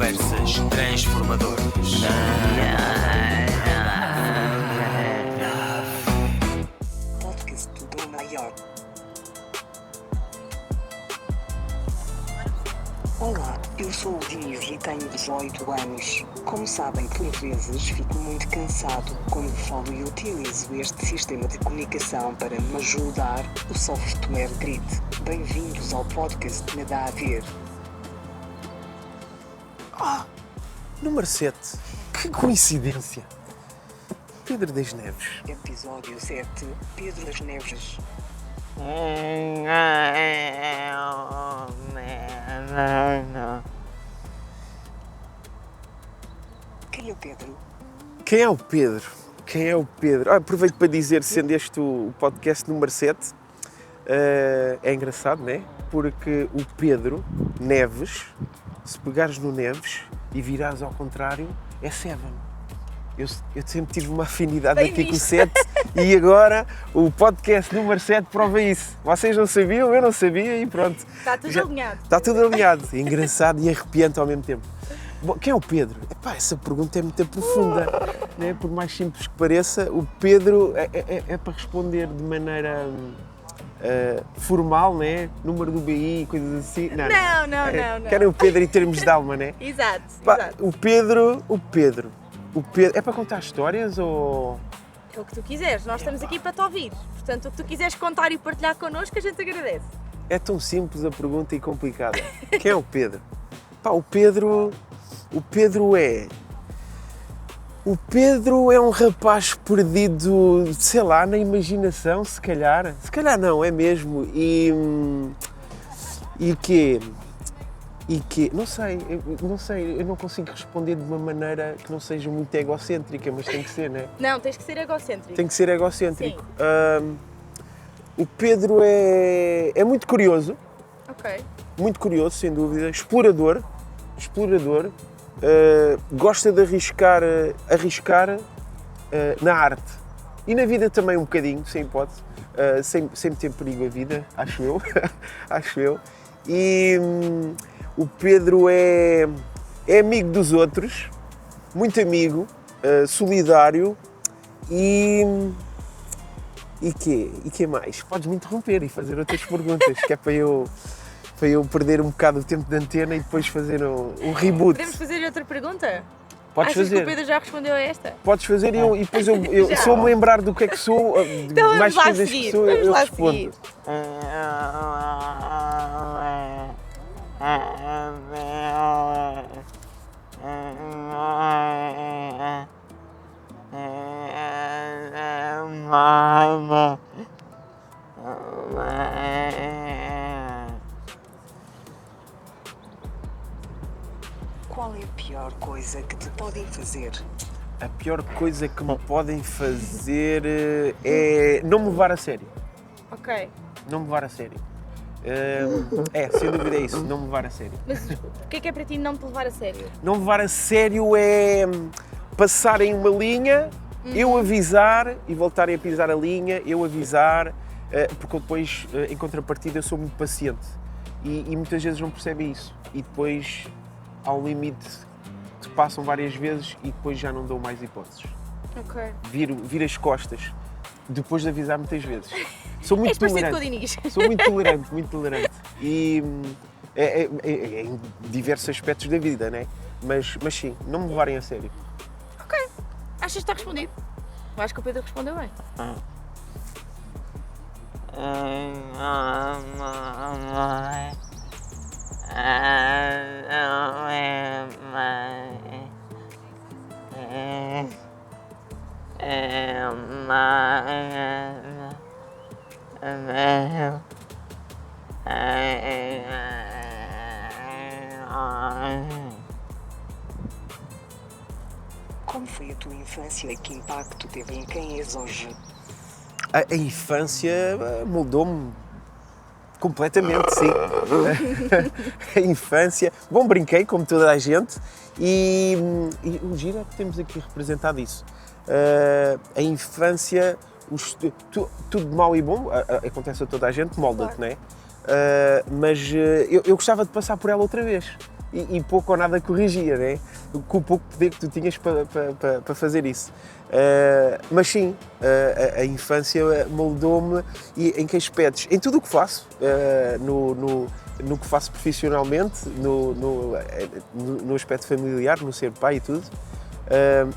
Conversas transformadoras. Podcast do Maior. Olá, eu sou o Dinis e tenho 18 anos. Como sabem, por vezes fico muito cansado quando falo e utilizo este sistema de comunicação para me ajudar, o software Grit. Bem-vindos ao podcast Nada a Ver. Número 7. Que coincidência! Pedro das Neves. Episódio 7, Pedro das Neves. Quem é o Pedro? Quem é o Pedro? Quem é o Pedro? Aproveito para dizer, sendo este o podcast número 7, é engraçado, não é? Porque o Pedro Neves, se pegares no Neves e virares ao contrário, é Seven. Eu sempre tive uma afinidade Bem aqui com o visto. 7 e agora o podcast número 7 prova isso. Vocês não sabiam, eu não sabia e pronto. Está tudo alinhado. Está tudo alinhado. É engraçado e arrepiante ao mesmo tempo. Bom, quem é o Pedro? Epá, essa pergunta é muito profunda. Né? Por mais simples que pareça, o Pedro é para responder de maneira formal, né? Número do BI, coisas assim. Não. Não. Querem o Pedro em termos de alma, né? Exato, Pá, exato. o Pedro. É para contar histórias ou... É o que tu quiseres, nós estamos aqui para te ouvir. Portanto, o que tu quiseres contar e partilhar connosco, a gente agradece. É tão simples a pergunta e complicada. Quem é o Pedro? Pá, o Pedro é um rapaz perdido, sei lá, na imaginação, se calhar. Se calhar não, é mesmo. E quê? Não sei, eu não consigo responder de uma maneira que não seja muito egocêntrica, mas tem que ser, não é? Não, tens que ser egocêntrico. Tem que ser egocêntrico. O Pedro é muito curioso, sem dúvida, explorador, gosta de arriscar na arte e na vida também um bocadinho, sem hipótese, sem ter perigo a vida, acho eu. E o Pedro é amigo dos outros, muito amigo, solidário e quê mais? Podes me interromper e fazer outras perguntas, que é para eu perder um bocado o tempo de antena e depois fazer um reboot. Podemos fazer outra pergunta? Podes Achas fazer. que o Pedro já respondeu a esta? Podes fazer e depois eu Já. se eu me lembrar do que é que sou, Então vamos mais lá coisas seguir, que sou, vamos eu lá respondo. seguir. Qual é a pior coisa que te podem fazer? A pior coisa que me podem fazer é não me levar a sério. Ok. Não me levar a sério. Sem dúvida é isso, não me levar a sério. Mas o que é para ti não te levar a sério? Não levar a sério é passarem uma linha, eu avisar e voltarem a pisar a linha, eu avisar, porque eu depois, em contrapartida, eu sou muito paciente e muitas vezes não percebem isso. E depois, ao limite, te passam várias vezes e depois já não dou mais hipóteses. Ok. Viro as costas, depois de avisar muitas vezes. Sou muito És parecido com o tolerante. Dinis. Sou muito tolerante. E é em diversos aspectos da vida, né? Mas sim, não me levarem a sério. Ok. Achas que está respondido? Eu acho que o Pedro respondeu bem. Como foi a tua infância e que impacto teve em quem és hoje? A infância moldou-me completamente, sim. A infância... Bom, brinquei, como toda a gente, e o giro é que temos aqui representado isso. A infância, tudo de mau e bom, acontece a toda a gente, molda-te, Claro. não é? Mas eu gostava de passar por ela outra vez. e pouco ou nada corrigia, né? Com o pouco poder que tu tinhas para fazer isso. Mas sim, a infância moldou-me e em que aspectos? Em tudo o que faço, no que faço profissionalmente, no aspecto familiar, no ser pai e tudo.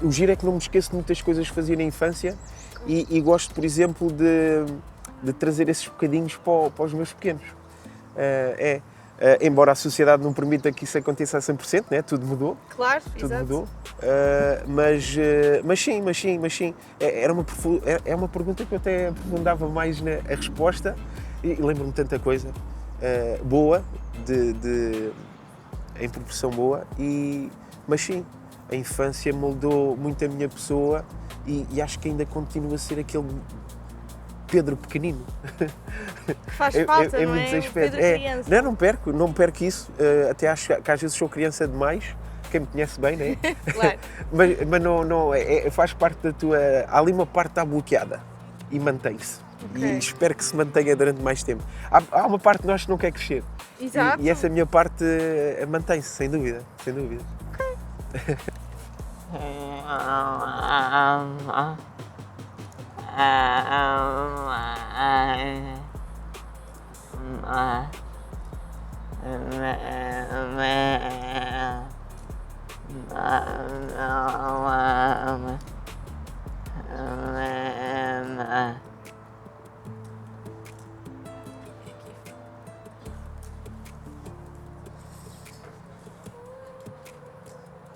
O giro é que não me esqueço de muitas coisas que fazia na infância e gosto, por exemplo, de trazer esses bocadinhos para os meus pequenos. Embora a sociedade não permita que isso aconteça a 100%, né? Tudo mudou. Claro, Tudo exato. mudou. Mas sim. É uma pergunta que eu até aprofundava mais a resposta e lembro-me de tanta coisa boa, em proporção boa, mas sim, a infância moldou muito a minha pessoa e acho que ainda continua a ser aquele Pedro pequenino. Que faz falta, não muitos é? O aspectos. Pedro criança. Não perco isso. Até acho que às vezes sou criança demais. Quem me conhece bem, não é? Claro. mas não faz parte da tua. Há ali uma parte que está bloqueada e mantém-se. Ok. E espero que se mantenha durante mais tempo. Há uma parte de nós que não quer crescer. Exato. E essa minha parte mantém-se, sem dúvida.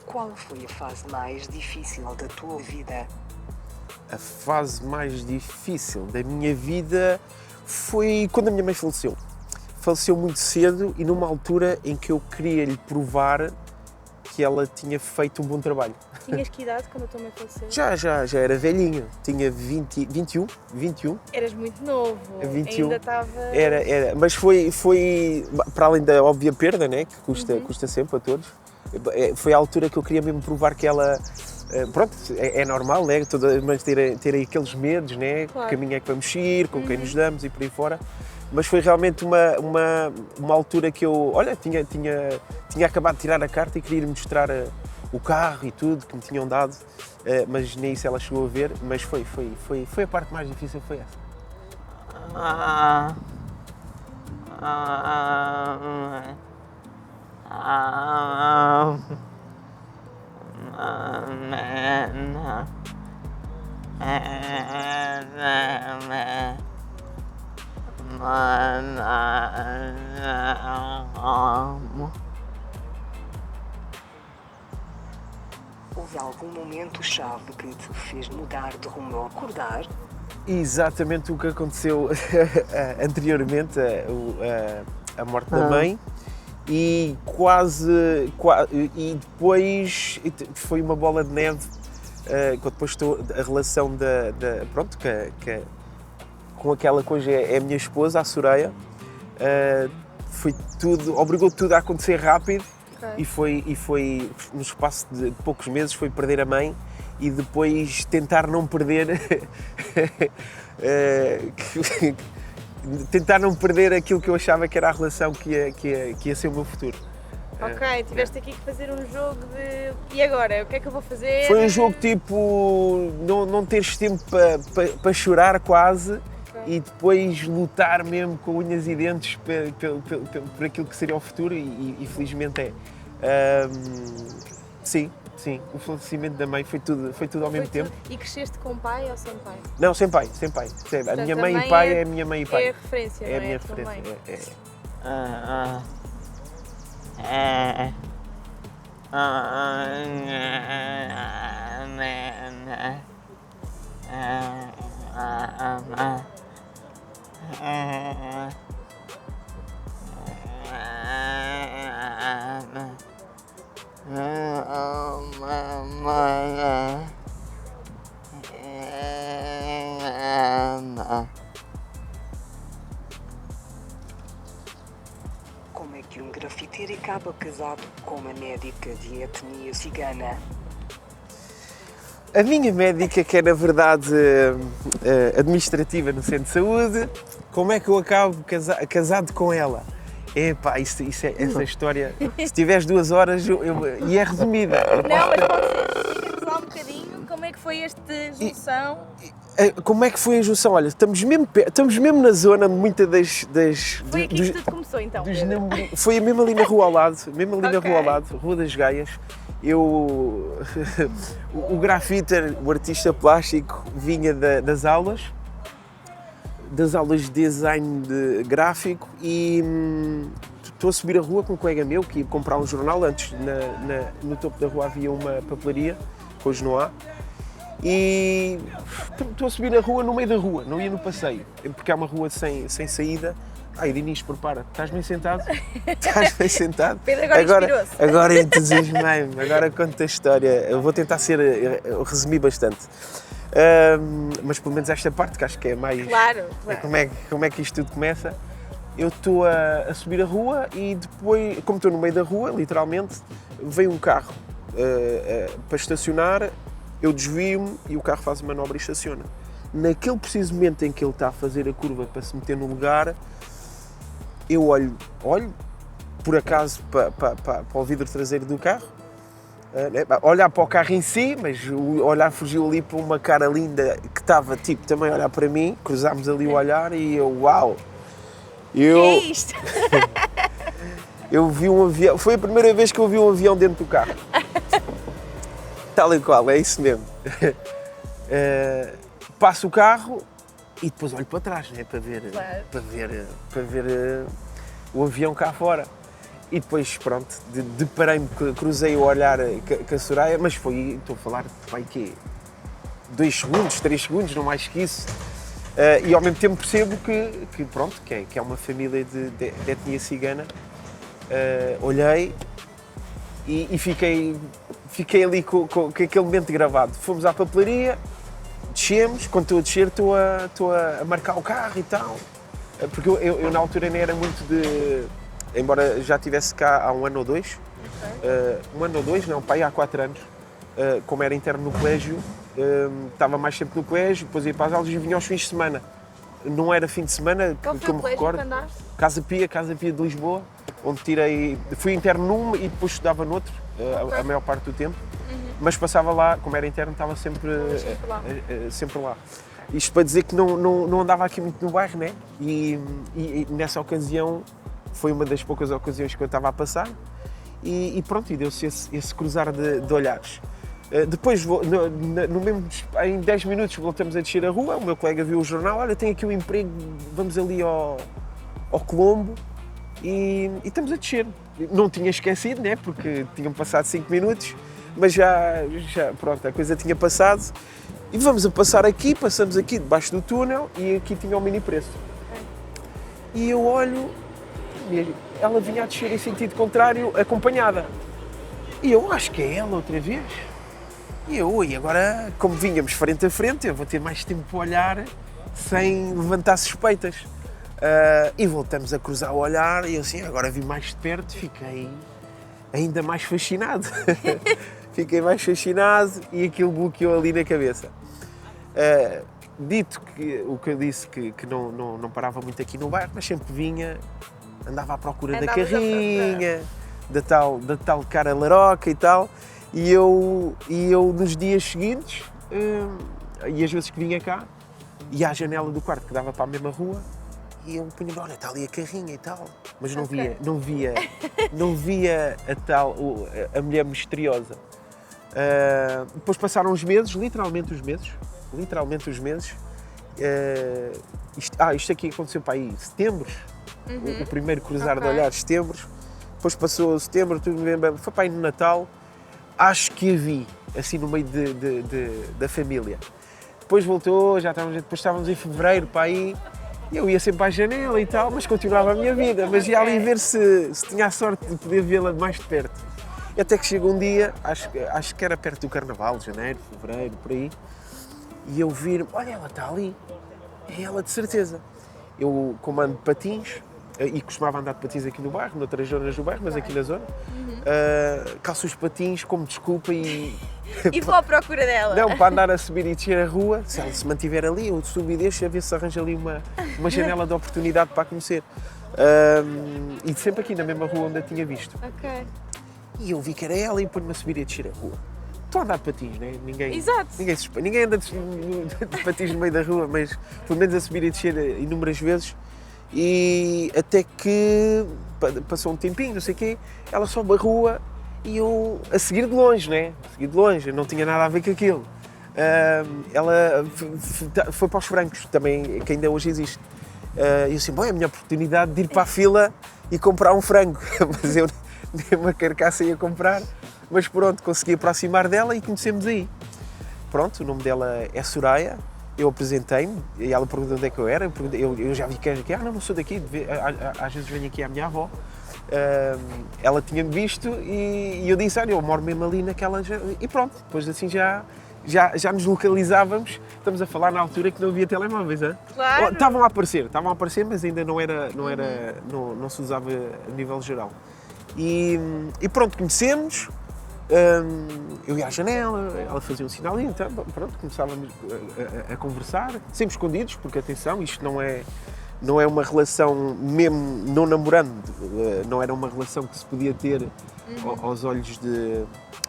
Qual foi a fase mais difícil da tua vida? A fase mais difícil da minha vida foi quando a minha mãe faleceu. Faleceu muito cedo e numa altura em que eu queria lhe provar que ela tinha feito um bom trabalho. Tinhas que idade quando a tua mãe faleceu? Já era velhinho, tinha 21. Eras muito novo. 21. Ainda estava... Era, mas foi para além da óbvia perda, né, que custa sempre a todos, foi a altura que eu queria mesmo provar que ela, pronto, é normal, né, mas ter aqueles medos, né, Claro. que caminho é que vamos seguir, com quem nos damos e por aí fora, mas foi realmente uma altura que eu, olha, tinha acabado de tirar a carta e queria lhe mostrar o carro e tudo que me tinham dado, mas nem isso ela chegou a ver, mas foi a parte mais difícil, foi essa. Houve algum momento-chave que te fez mudar de rumo ou acordar? Exatamente o que aconteceu anteriormente, a morte da mãe, e e depois foi uma bola de neve, depois a relação pronto, com aquela coisa, é a minha esposa, a Soraya, foi tudo, obrigou tudo a acontecer rápido. Ok. E foi no espaço de poucos meses foi perder a mãe e depois tentar não perder tentar não perder aquilo que eu achava que era a relação que ia ser o meu futuro. Ok, tiveste aqui que fazer um jogo de... E agora? O que é que eu vou fazer? Foi um jogo tipo não teres tempo para chorar quase. Ok. E depois lutar mesmo com unhas e dentes por aquilo que seria o futuro e felizmente é. Sim, o falecimento da mãe foi tudo ao mesmo tempo. E cresceste com pai ou sem pai? Não, sem pai. A minha mãe e pai é a minha mãe e pai. É a referência, É não a minha é? tua referência. mãe. Como é que um grafiteiro acaba casado com uma médica de etnia cigana? A minha médica, que é na verdade administrativa no centro de saúde, como é que eu acabo casado com ela? Epá, essa história, se tiveres 2 horas, e é resumida. Não, mas pode ser. Explica-nos lá um bocadinho como é que foi esta junção. Como é que foi a junção? Olha, estamos mesmo na zona de muitas Foi aqui que tudo começou então, Pedro. Foi mesmo ali na rua ao lado, Ok. rua ao lado, Rua das Gaias. O grafiter, o artista plástico, vinha das aulas de design gráfico e estou a subir a rua com um colega meu que ia comprar um jornal. Antes, no topo da rua havia uma papelaria, que hoje não há. E estou a subir a rua no meio da rua, não ia no passeio, porque é uma rua sem saída. Ai, Dinis, prepara, estás bem sentado? Estás bem sentado? Pedro agora inspirou-se. Agora entusiasmei-me, agora conto a história. Eu vou tentar resumir bastante. Mas pelo menos esta parte, que acho que é mais... Claro. Como é que isto tudo começa? Eu estou a subir a rua e depois, como estou no meio da rua, literalmente, veio um carro para estacionar, eu desvio-me e o carro faz uma manobra e estaciona. Naquele preciso momento em que ele está a fazer a curva para se meter no lugar, eu olho por acaso para o vidro traseiro do carro, olhar para o carro em si, mas o olhar fugiu ali para uma cara linda que estava tipo também a olhar para mim, cruzámos ali o olhar e eu, uau! Que é isto? Eu vi um avião, foi a primeira vez que eu vi um avião dentro do carro. Tal e qual, é isso mesmo. Passo o carro e depois olho para trás, né, para ver, Claro. para ver o avião cá fora. E depois, pronto, deparei-me, cruzei o olhar com a Soraya, mas foi, estou a falar, vai quê? 2 segundos, 3 segundos, não mais que isso. E ao mesmo tempo percebo que é uma família de etnia cigana. Olhei e fiquei ali com aquele momento gravado. Fomos à papelaria, descemos, quando estou a descer estou a marcar o carro e tal. Porque eu na altura nem era muito embora já estivesse cá há 1 ano ou 2, 1 ano ou 2, não, pai, há 4 anos, como era interno no colégio, estava mais tempo no colégio, depois ia para as aulas e vinha aos fins de semana. Não era fim de semana, Qual que foi eu o me colégio recordo. que andaste? Casa Pia de Lisboa, onde fui interno num e depois estudava noutro, a maior parte do tempo. Mas passava lá, como era interno, estava sempre lá. Isto para dizer que não andava aqui muito no bairro, né? E nessa ocasião, foi uma das poucas ocasiões que eu estava a passar e pronto, e deu-se esse cruzar de olhares. Depois, em 10 minutos, voltamos a descer a rua, o meu colega viu o jornal, olha, tem aqui um emprego, vamos ali ao Colombo e estamos a descer. Não tinha esquecido, né? Porque tinham passado 5 minutos, mas já, pronto, a coisa tinha passado. E vamos a passar aqui, passamos aqui debaixo do túnel e aqui tinha o mini preço. E eu olho, ela vinha a descer em sentido contrário, acompanhada. E eu acho que é ela outra vez. E agora, como vínhamos frente a frente, eu vou ter mais tempo para olhar sem levantar suspeitas. E voltamos a cruzar o olhar e eu assim, agora vi mais de perto, fiquei ainda mais fascinado. Fiquei mais fascinado e aquilo bloqueou ali na cabeça. Dito que o que eu disse que não parava muito aqui no bairro, mas sempre vinha, andava à procura da carrinha, da tal cara laroca e tal. E eu nos dias seguintes, e às vezes que vinha cá, ia à janela do quarto que dava para a mesma rua, e eu punha, olha, está ali a carrinha e tal, mas não via a mulher misteriosa. Depois passaram os meses, literalmente os meses. Isto aqui aconteceu para aí setembro, o primeiro cruzar de olhares, setembro. Depois passou setembro, outubro, novembro, foi para aí no Natal. Acho que a vi, assim, no meio da família. Depois voltou, depois estávamos em fevereiro para aí, e eu ia sempre à janela e tal, mas continuava a minha vida. Mas ia ali ver se tinha a sorte de poder vê-la mais de perto. E até que chegou um dia, acho que era perto do Carnaval, janeiro, fevereiro, por aí, e eu vi, olha, ela está ali, é ela de certeza. Eu comando patins, e costumava andar de patins aqui no bairro, noutras zonas do bairro, mas aqui na zona, calço os patins como desculpa e... E vou à procura dela. Não, para andar a subir e descer a rua, se ela se mantiver ali, eu subo e deixo a ver se arranja ali uma janela de oportunidade para a conhecer. E sempre aqui na mesma rua onde a tinha visto. Ok. E eu vi que era ela e pôr-me a subir e a descer a rua. Estou a andar de patins, né? Exato. Ninguém anda de patins no meio da rua, mas pelo menos a subir e descer inúmeras vezes. E até que passou um tempinho, não sei o quê, ela sobe a rua e eu a seguir de longe, né? A seguir de longe, não tinha nada a ver com aquilo. Ela foi para os francos, também, que ainda hoje existe. E eu assim, bom, é a minha oportunidade de ir para a fila e comprar um frango. Mas eu nem uma carcaça ia comprar. Mas pronto, consegui aproximar dela e conhecemos aí. Pronto, o nome dela é Soraya, eu apresentei-me e ela perguntou onde é que eu era. Eu já vi que és aqui, não sou daqui, às vezes venho aqui à minha avó. Ela tinha-me visto e eu disse, olha, eu moro mesmo ali naquela... E pronto, depois assim já nos localizávamos. Estamos a falar na altura que não havia telemóveis, hein? Claro. Estavam a aparecer, mas ainda não se usava a nível geral. E pronto, conhecemos. Eu ia à janela, ela fazia um sinal e então, pronto, começávamos a conversar, sempre escondidos, porque atenção, isto não é uma relação, mesmo não namorando, não era uma relação que se podia ter aos olhos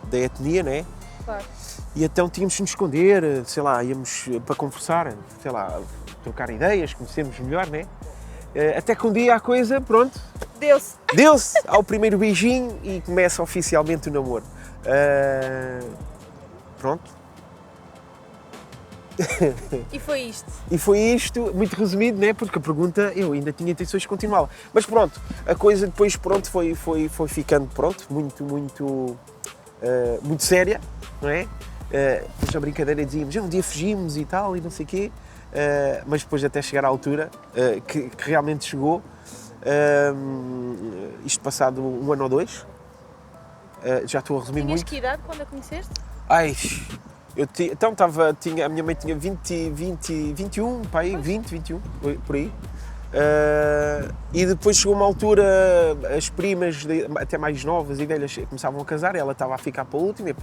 da etnia, né? Claro. E então tínhamos de nos esconder, sei lá, íamos para conversar, sei lá, trocar ideias, conhecermos melhor, né? Até que um dia a coisa, pronto, deu-se ao primeiro beijinho e começa oficialmente o namoro. Pronto. E foi isto. E foi isto, muito resumido, né? Porque a pergunta, eu ainda tinha intenções de continuá-la. Mas pronto, a coisa depois, pronto, foi ficando, pronto, muito séria, não é? Depois a brincadeira dizíamos, um dia fugimos e tal, e não sei o quê. Mas depois até chegar à altura, que realmente chegou, isto passado 1 ano ou 2, já estou a resumir Tinhas muito. que idade quando a conheceste? Ai, então a minha mãe tinha 21, pá, aí, 21, por aí. E depois chegou uma altura, as primas, até mais novas e velhas, começavam a casar, ela estava a ficar para a última e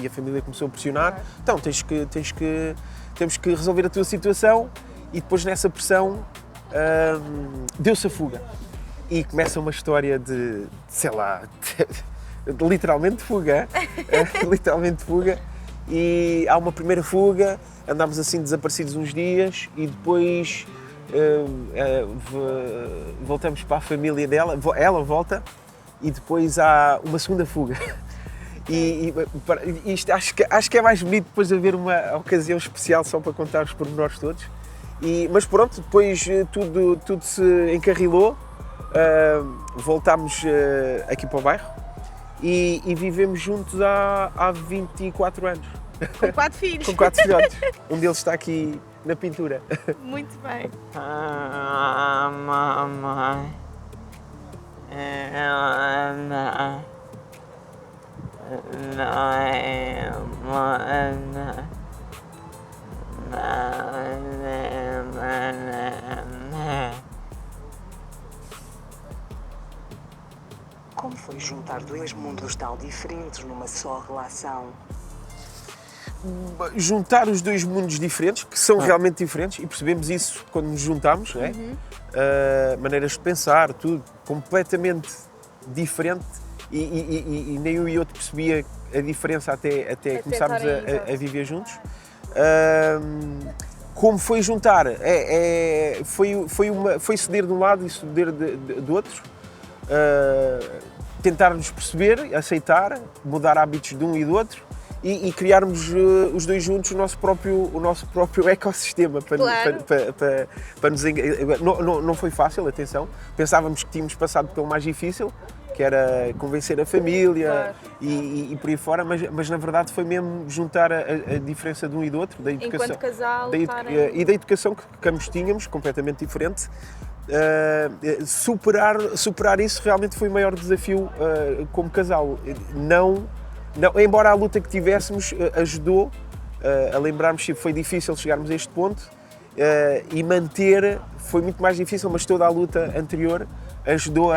a família começou a pressionar. Então temos que resolver a tua situação, e depois nessa pressão deu-se a fuga. E começa uma história de sei lá, literalmente de fuga, literalmente de fuga. E há uma primeira fuga, andámos assim desaparecidos uns dias e depois voltamos para a família dela, ela volta e depois há uma segunda fuga. E isto acho que é mais bonito depois de haver uma ocasião especial só para contar os pormenores todos. Mas pronto, depois tudo se encarrilou, voltámos aqui para o bairro e vivemos juntos há 24 anos. Com 4 filhos. Com 4 filhotes. Um deles está aqui na pintura. Muito bem. Mamãe. Como foi juntar dois mundos tão diferentes numa só relação? Juntar os dois mundos diferentes, que são realmente diferentes, e percebemos isso quando nos juntamos, não é? Maneiras de pensar, tudo completamente diferente, e nem eu e outro percebia a diferença até começarmos a viver juntos. Como foi juntar? Foi ceder de um lado e ceder do outro. Tentar-nos perceber, aceitar, mudar hábitos de um e do outro e criarmos os dois juntos o nosso próprio ecossistema para nos não foi fácil, atenção. Pensávamos que tínhamos passado pelo mais difícil, que era convencer a família, claro. e por aí fora, mas na verdade foi mesmo juntar a diferença de um e do outro, da educação, Enquanto casal, e da educação que ambos tínhamos, completamente diferente. Superar isso realmente foi o maior desafio como casal. Embora a luta que tivéssemos ajudou a lembrarmos que foi difícil chegarmos a este ponto, e manter foi muito mais difícil, mas toda a luta anterior ajudou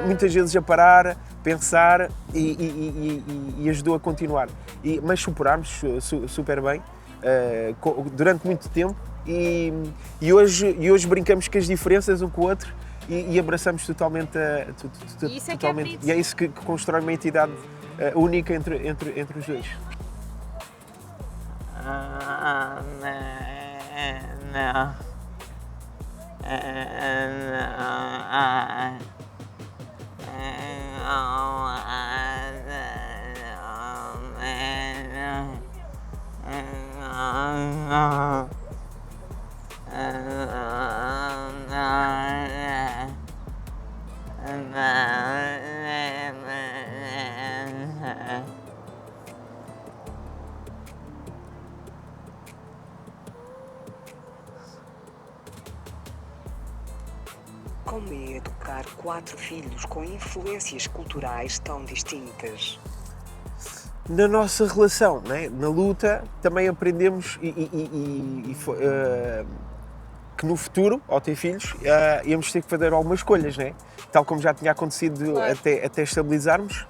muitas vezes a parar, pensar e ajudou a continuar. Mas superámos super bem durante muito tempo. E hoje brincamos com as diferenças um com o outro e abraçamos totalmente E isso é que é totalmente. bonito. E é isso que constrói uma entidade única entre os dois. Como é educar 4 filhos com influências culturais tão distintas? Na nossa relação, né? Na luta, também aprendemos que no futuro, ao ter filhos, íamos ter que fazer algumas escolhas, né? Tal como já tinha acontecido Claro. até estabilizarmos.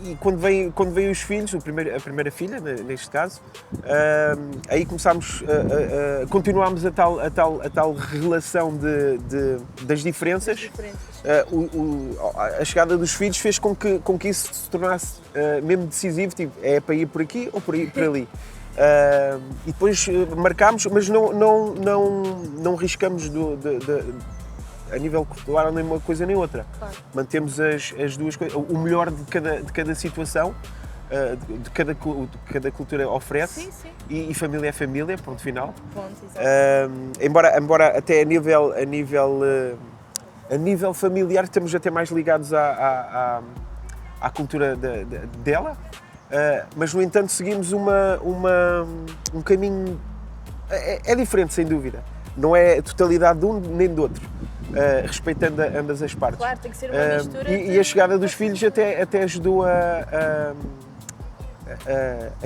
E quando veio os filhos, a primeira filha, neste caso, aí começámos, continuámos a tal relação das diferenças. A chegada dos filhos fez com que isso se tornasse mesmo decisivo, tipo, é para ir por aqui ou por ali. E depois marcámos, mas não riscamos a nível cultural nem uma coisa nem outra. Claro. Mantemos as duas coisas, o melhor de cada situação, de cada cultura oferece. Sim, sim. E família é família, ponto final. Ponto, exato. Embora até a nível familiar estamos até mais ligados à cultura dela, mas no entanto seguimos um caminho, é diferente sem dúvida, não é a totalidade de um nem do outro, respeitando ambas as partes. Claro, tem que ser uma mistura. E a chegada dos filhos até ajudou a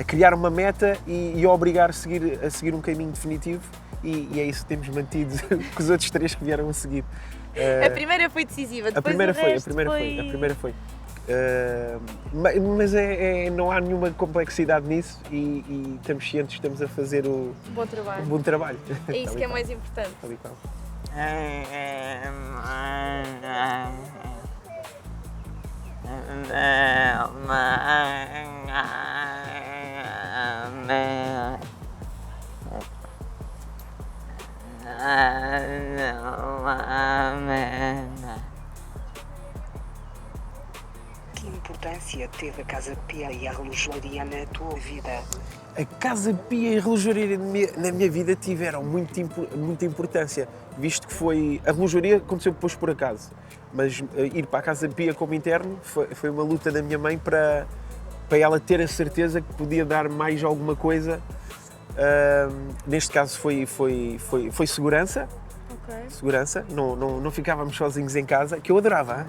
criar uma meta e a obrigar a seguir um caminho definitivo, e é isso que temos mantido com os outros 3 que vieram a seguir. A primeira foi decisiva, depois A primeira o resto foi. Mas não há nenhuma complexidade nisso e estamos cientes que estamos a fazer um bom trabalho. um bom trabalho. É isso Tal e que é qual, mais importante. tal e qual. Que importância teve a Casa Pia e a relojoaria na tua vida? A Casa Pia e a relojoaria na minha vida tiveram muita importância, visto que a relojoaria aconteceu depois por acaso, mas ir para a Casa Pia como interno foi uma luta da minha mãe para ela ter a certeza que podia dar mais alguma coisa. Neste caso foi segurança. Ok. Segurança, não ficávamos sozinhos em casa, que eu adorava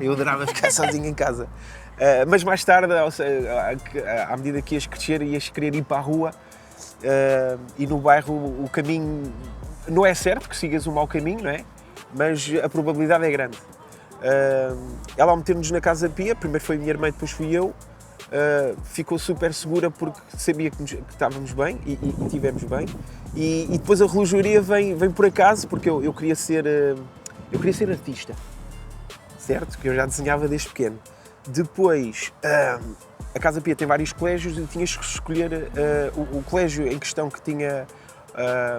ficar sozinho em casa. Mas mais tarde, à medida que ias crescer, ias querer ir para a rua, e no bairro o caminho não é certo que sigas um mau caminho, não é? Mas a probabilidade é grande. Ela, ao meter-nos na Casa Pia, primeiro foi a minha irmã, depois fui eu, ficou super segura porque sabia que estávamos bem e estivemos bem. E depois a relojoaria vem por acaso, porque eu queria ser artista, certo? Que eu já desenhava desde pequeno. Depois, a Casa Pia tem vários colégios e tinhas que escolher o colégio em questão que tinha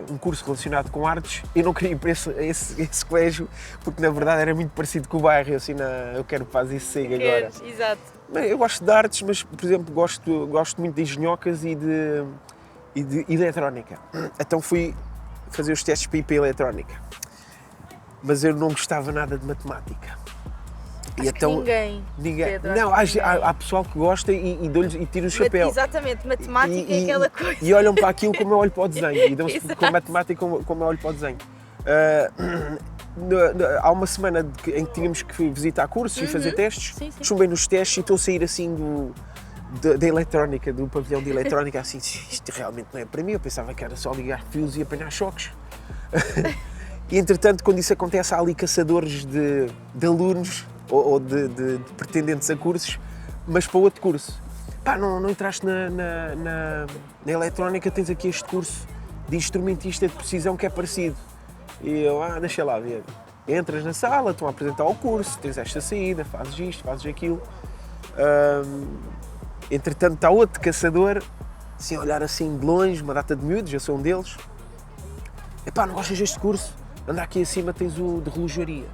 um curso relacionado com artes. Eu não queria ir para esse colégio, porque na verdade era muito parecido com o bairro. Eu assim, eu quero que faz isso siga agora. Exato. Eu gosto de artes, mas, por exemplo, gosto muito de engenhocas e de eletrónica. Então fui fazer os testes para ir para a eletrónica. Mas eu não gostava nada de matemática. Acho que ninguém. Pedro, Não, acho que há pessoal que gosta e dou-lhes e tira o chapéu. Exatamente, matemática é aquela coisa. E olham para aquilo como eu olho para o desenho. E dão-se Exato. com a matemática como eu olho para o desenho. Há uma semana em que tínhamos que visitar cursos e fazer testes. Sim, sim. Chumbei nos testes e estou a sair assim da eletrónica, do pavilhão de eletrónica, assim, isto realmente não é para mim. Eu pensava que era só ligar fios e apanhar choques. E entretanto, quando isso acontece, há ali caçadores de alunos ou de pretendentes a cursos, mas para outro curso. Pá, não entraste na eletrónica, tens aqui este curso de instrumentista de precisão que é parecido. E eu, deixa lá ver. Entras na sala, estão a apresentar o curso, tens esta saída, fazes isto, fazes aquilo. Entretanto está outro caçador, assim a olhar assim de longe, uma data de miúdos, eu sou um deles. Epá, não gostas deste curso? Anda aqui acima, tens o de relojaria.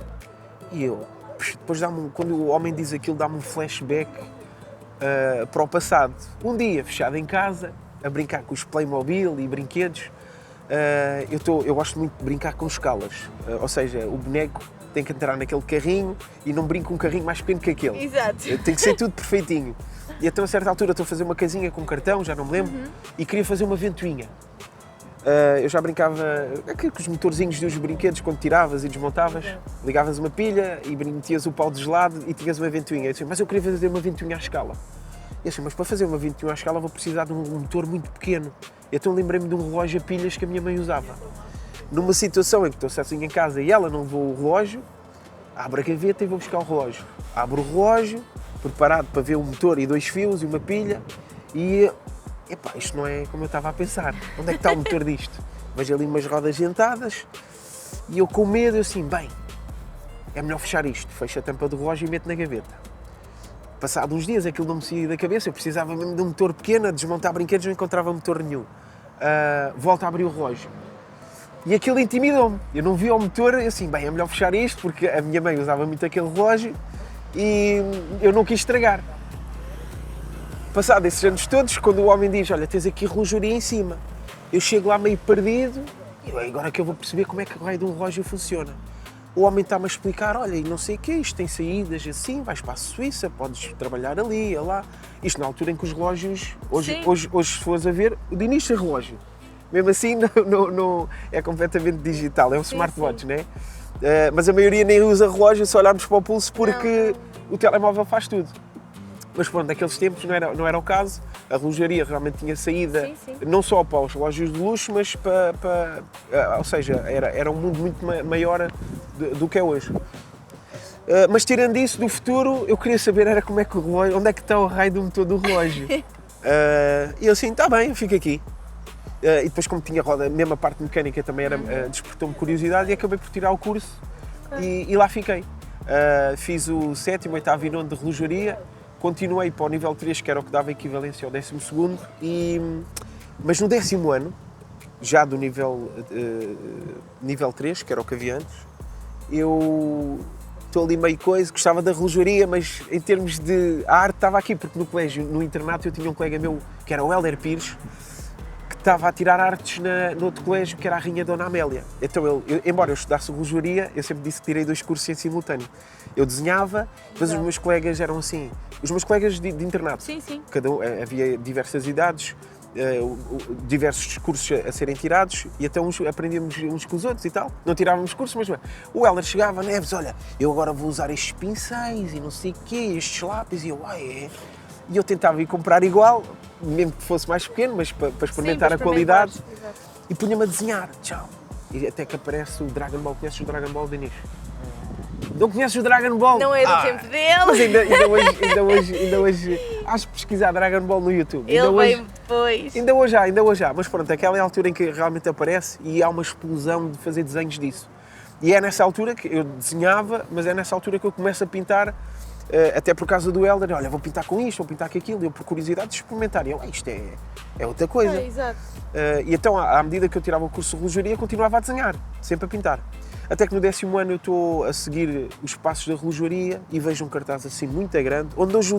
E eu, depois quando o homem diz aquilo, dá-me um flashback para o passado. Um dia, fechado em casa, a brincar com os Playmobil e brinquedos, eu gosto muito de brincar com escalas. Ou seja, o boneco tem que entrar naquele carrinho e não brinco com um carrinho mais pequeno que aquele. Exato. Tem que ser tudo perfeitinho. E até a certa altura estou a fazer uma casinha com cartão, já não me lembro, e queria fazer uma ventoinha. Eu já brincava com os motorzinhos dos brinquedos, quando tiravas e desmontavas, ligavas uma pilha e metias o pau de gelado e tinhas uma ventoinha. Eu disse, mas eu queria fazer uma ventoinha à escala. E assim, mas para fazer uma ventoinha à escala vou precisar de um motor muito pequeno. Então lembrei-me de um relógio a pilhas que a minha mãe usava. Numa situação em que estou sozinho em casa e ela não levou o relógio, abro a gaveta e vou buscar o relógio. Abro o relógio, preparado para ver o motor e 2 fios e uma pilha, e epá, isto não é como eu estava a pensar. Onde é que está o motor disto? Vejo ali umas rodas dentadas e eu com medo, assim, bem, é melhor fechar isto. Fecho a tampa do relógio e meto na gaveta. Passado uns dias aquilo não me saía da cabeça, eu precisava mesmo de um motor pequeno, a desmontar brinquedos, não encontrava motor nenhum. Volto a abrir o relógio. E aquilo intimidou-me. Eu não via o motor, assim, bem, é melhor fechar isto, porque a minha mãe usava muito aquele relógio e eu não quis estragar. Passado esses anos todos, quando o homem diz, olha, tens aqui relojaria em cima, eu chego lá meio perdido e agora que eu vou perceber como é que o raio de um relógio funciona. O homem está-me a explicar, olha, e não sei o quê, isto tem saídas assim, vais para a Suíça, podes trabalhar ali, lá. Isto na altura em que os relógios, hoje se fores a ver, o de início é relógio. Mesmo assim, não é completamente digital, é um smartwatch, não é? Mas a maioria nem usa relógio, só olharmos para o pulso porque o telemóvel faz tudo. Mas pronto, naqueles tempos não era o caso, a relojaria realmente tinha saída, não só para os relógios de luxo, mas ou seja, era um mundo muito maior do que é hoje. Mas tirando isso, do futuro, eu queria saber era como é que o relógio, onde é que está o raio do motor do relógio. E eu assim, está bem, eu fico aqui. E depois, como tinha roda, mesmo a parte mecânica também despertou-me curiosidade e acabei por tirar o curso e lá fiquei. Fiz o 7º, 8º e 9º de relojaria, continuei para o nível 3, que era o que dava equivalência ao 12º, mas no 10º ano, já do nível 3, que era o que havia antes, eu estou ali meio coisa, gostava da relojaria, mas em termos de arte estava aqui, porque no colégio, no internato, eu tinha um colega meu, que era o Hélder Pires, que estava a tirar artes no outro colégio, que era a Rainha Dona Amélia. Então, embora eu estudasse relojaria, eu sempre disse que tirei 2 cursos em simultâneo. Eu desenhava, depois os meus colegas eram assim, os meus colegas de internato. Sim. Havia diversas idades, diversos cursos a serem tirados e até aprendíamos uns com os outros e tal. Não tirávamos cursos, mas o Hélder chegava, Neves, olha, eu agora vou usar estes pincéis e não sei o quê, estes lápis, e eu, é... E eu tentava ir comprar igual, mesmo que fosse mais pequeno, mas para experimentar a qualidade. E punha-me a desenhar, tchau. E até que aparece o Dragon Ball. Conheces o Dragon Ball, Dinis? Não conheces o Dragon Ball? Não é do tempo dele. Mas ainda hoje acho que pesquisar Dragon Ball no YouTube. Ele veio depois. Ainda hoje há. Mas pronto, aquela é a altura em que realmente aparece e há uma explosão de fazer desenhos disso. E é nessa altura que eu desenhava, mas é nessa altura que eu começo a pintar. Até por causa do Hélder, olha, vou pintar com isto, vou pintar com aquilo, eu por curiosidade de experimentar, e eu, isto é outra coisa. Exato. E então, à medida que eu tirava o curso de relojaria, continuava a desenhar, sempre a pintar. Até que no 10º ano eu estou a seguir os passos da relojaria e vejo um cartaz assim muito grande, onde hoje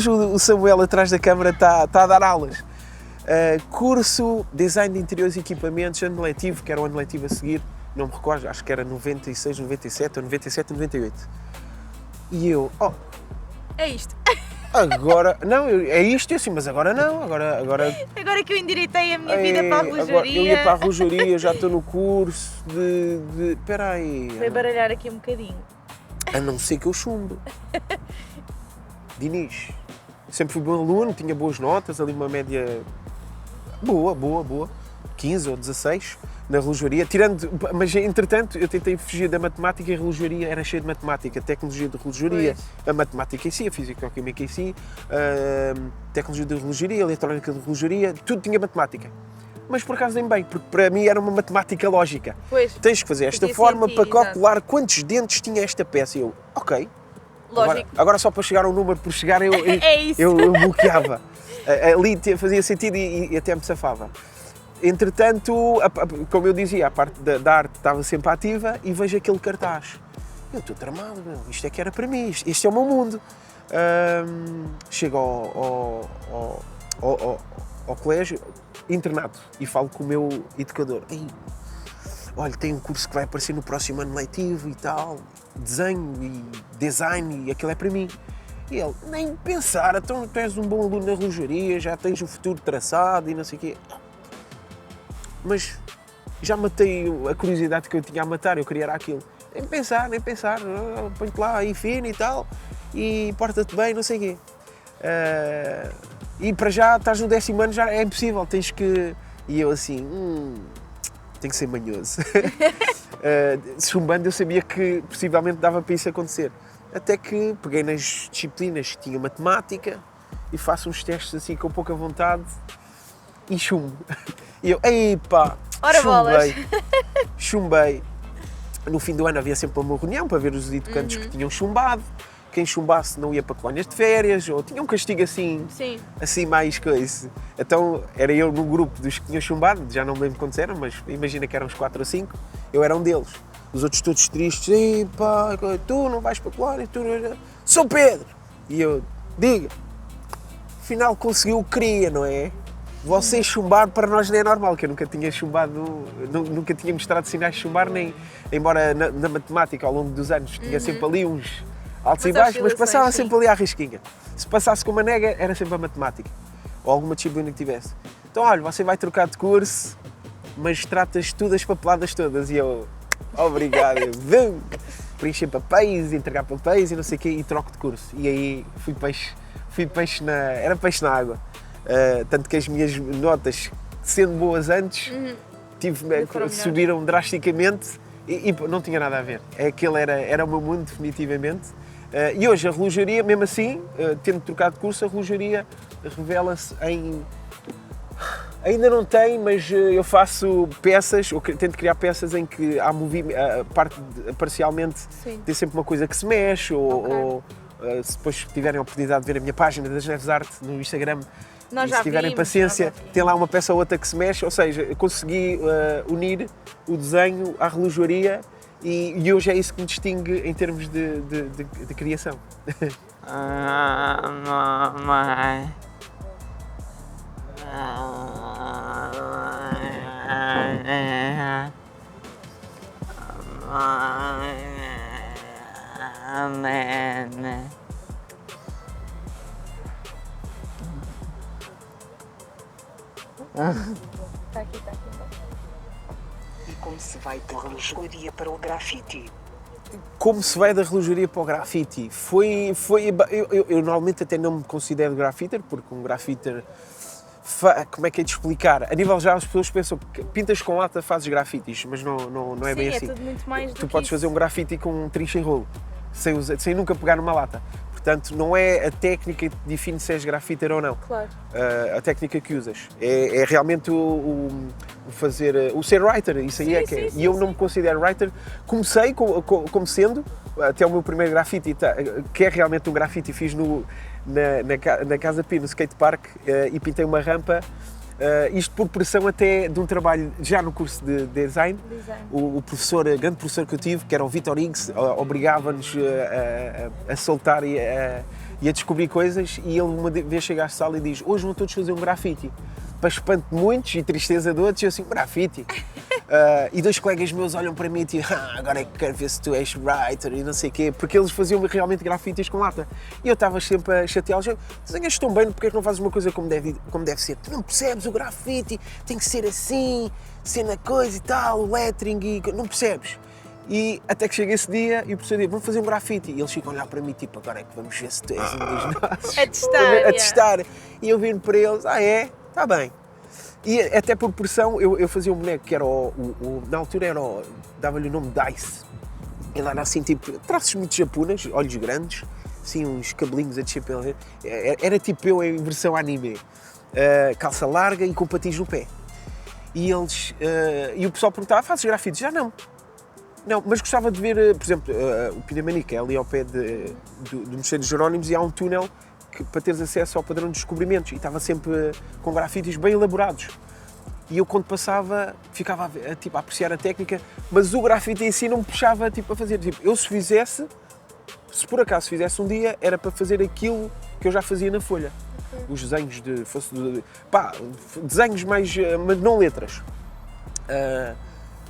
o Samuel atrás da câmara está a dar aulas. Curso Design de Interiores e Equipamentos, ano letivo, que era o ano letivo a seguir, não me recordo, acho que era 96, 97 ou 97, 98. E eu, é isto. Agora, não, é isto, assim, mas agora não, agora que eu endireitei a minha vida para a relojaria. Agora, eu ia para a relojaria, já estou no curso espera aí. Vai baralhar aqui um bocadinho. A não ser que eu chumbo. Dinis, sempre fui bom aluno, tinha boas notas, ali uma média boa, 15 ou 16 na relojaria, mas entretanto eu tentei fugir da matemática e a relojaria era cheia de matemática, tecnologia de relojaria, a matemática em si, a física-química em si, tecnologia de relojaria, eletrónica de relojaria, tudo tinha matemática. mas por acaso nem bem, porque para mim era uma matemática lógica. Pois. Tens que fazer esta Fazia forma sentido, para calcular quantos dentes tinha esta peça. E eu, ok. Lógico. Agora só para chegar ao número por chegar eu É isso. eu bloqueava. Ali fazia sentido e até me safava. Entretanto, como eu dizia, a parte da arte estava sempre ativa e vejo aquele cartaz. Eu estou tramado, meu. Isto é que era para mim, este é o meu mundo. Chego ao colégio, internado, e falo com o meu educador. Ei, olha, tem um curso que vai aparecer no próximo ano letivo e tal, desenho e design, e aquilo é para mim. E ele, nem pensar, então tu és um bom aluno na relojaria, já tens o futuro traçado e não sei o quê. Mas já matei a curiosidade que eu tinha a matar, eu queria era aquilo. Nem pensar, põe-te lá aí fino e tal, e porta-te bem, não sei o quê. E para já, estás no 10º ano, já é impossível, tens que... E eu assim, tenho que ser manhoso. Chumbando, eu sabia que possivelmente dava para isso acontecer. Até que peguei nas disciplinas que tinha matemática e faço uns testes assim com pouca vontade e chumbo. E eu, ei pá, chumbei. No fim do ano havia sempre uma reunião para ver os educantes que tinham chumbado. Quem chumbasse não ia para colónias de férias, ou tinha um castigo assim, Sim. assim mais coisa. Então era eu num grupo dos que tinham chumbado, já não me lembro quantos eram, mas imagina que eram uns 4 ou 5, eu era um deles. Os outros todos tristes, ei pá, tu não vais para colónia, tu não... Sou Pedro! E eu, diga, afinal conseguiu o que queria, não é? Você chumbar para nós não é normal, que eu nunca tinha chumbado, nunca tinha mostrado sinais de chumbar, nem, embora na matemática ao longo dos anos tinha sempre ali uns altos e baixos, mas passava sempre ali à risquinha. Se passasse com uma nega, era sempre a matemática, ou alguma disciplina que tivesse. Então, olha, você vai trocar de curso, mas tratas tudo as papeladas todas, e eu, obrigado, preencher papéis, entregar papéis e não sei o quê, e troco de curso. E aí fui peixe era peixe na água. Tanto que as minhas notas, sendo boas antes, subiram drasticamente e não tinha nada a ver. Aquele era o meu mundo, definitivamente. E hoje a relojaria, mesmo assim, tendo trocado de curso, a relojaria revela-se em... Ainda não tem, mas eu faço peças, ou tento criar peças em que há movimento, parcialmente tem sempre uma coisa que se mexe, ou se depois tiverem a oportunidade de ver a minha página das Neves Arte no Instagram, e se tiverem paciência, tem lá uma peça ou outra que se mexe, ou seja, eu consegui unir o desenho à relojoaria e hoje é isso que me distingue em termos de criação. Está aqui. E como se vai da relojoaria para o grafite? Como se vai da relojaria para o grafite? Eu normalmente até não me considero grafiter, porque um grafiter, como é que é de explicar? A nível geral as pessoas pensam que pintas com lata fazes grafites, mas não é bem assim. Sim, é tudo muito mais do Tu que podes isso. fazer um grafite com um trincho em rolo, sem nunca pegar numa lata. Portanto, não é a técnica que define se és grafiter ou não. Claro. A técnica que usas. É realmente o ser writer, isso aí é que é. E eu não me considero writer. Comecei como sendo, até o meu primeiro grafite, que é realmente um grafite, fiz na Casa Pia, no skatepark, e pintei uma rampa. Isto por pressão até de um trabalho já no curso de design. O grande professor que eu tive, que era o Vitor Higgs, obrigava-nos a soltar e a descobrir coisas, e ele uma vez chega à sala e diz: hoje vão todos fazer um grafite. Para espanto de muitos e tristeza de outros, eu assim, grafite. E 2 colegas meus olham para mim e dizem: agora é que quero ver se tu és writer e não sei o quê, porque eles faziam realmente grafites com lata. E eu estava sempre a chateá-los: desenhas tão bem, porque é que não fazes uma coisa como deve ser? Tu não percebes, o grafite tem que ser assim, ser na coisa e tal, o lettering, e não percebes. E até que chega esse dia e o professor diz: vamos fazer um grafite. E eles ficam a olhar para mim, tipo, agora é que vamos ver se tu és um dos nossos. A testar. E eu vim para eles: é? Está bem. E até por pressão, eu fazia um boneco que era na altura dava-lhe o nome Dice. Ele era assim, tipo, traços muito japoneses, olhos grandes, assim, uns cabelinhos a descer pela... Era tipo eu em versão anime. Calça larga e com patins no pé. e eles... e o pessoal perguntava, fazes grafites? Já não. Não, mas gostava de ver, por exemplo, o Pinamanique, é ali ao pé do Mosteiro dos Jerónimos, e há um túnel para teres acesso ao padrão de descobrimentos, e estava sempre com grafites bem elaborados. E eu, quando passava, ficava a apreciar a técnica, mas o grafite em si não me puxava a fazer. Eu, se por acaso fizesse um dia, era para fazer aquilo que eu já fazia na folha. Os desenhos desenhos mais, mas não letras.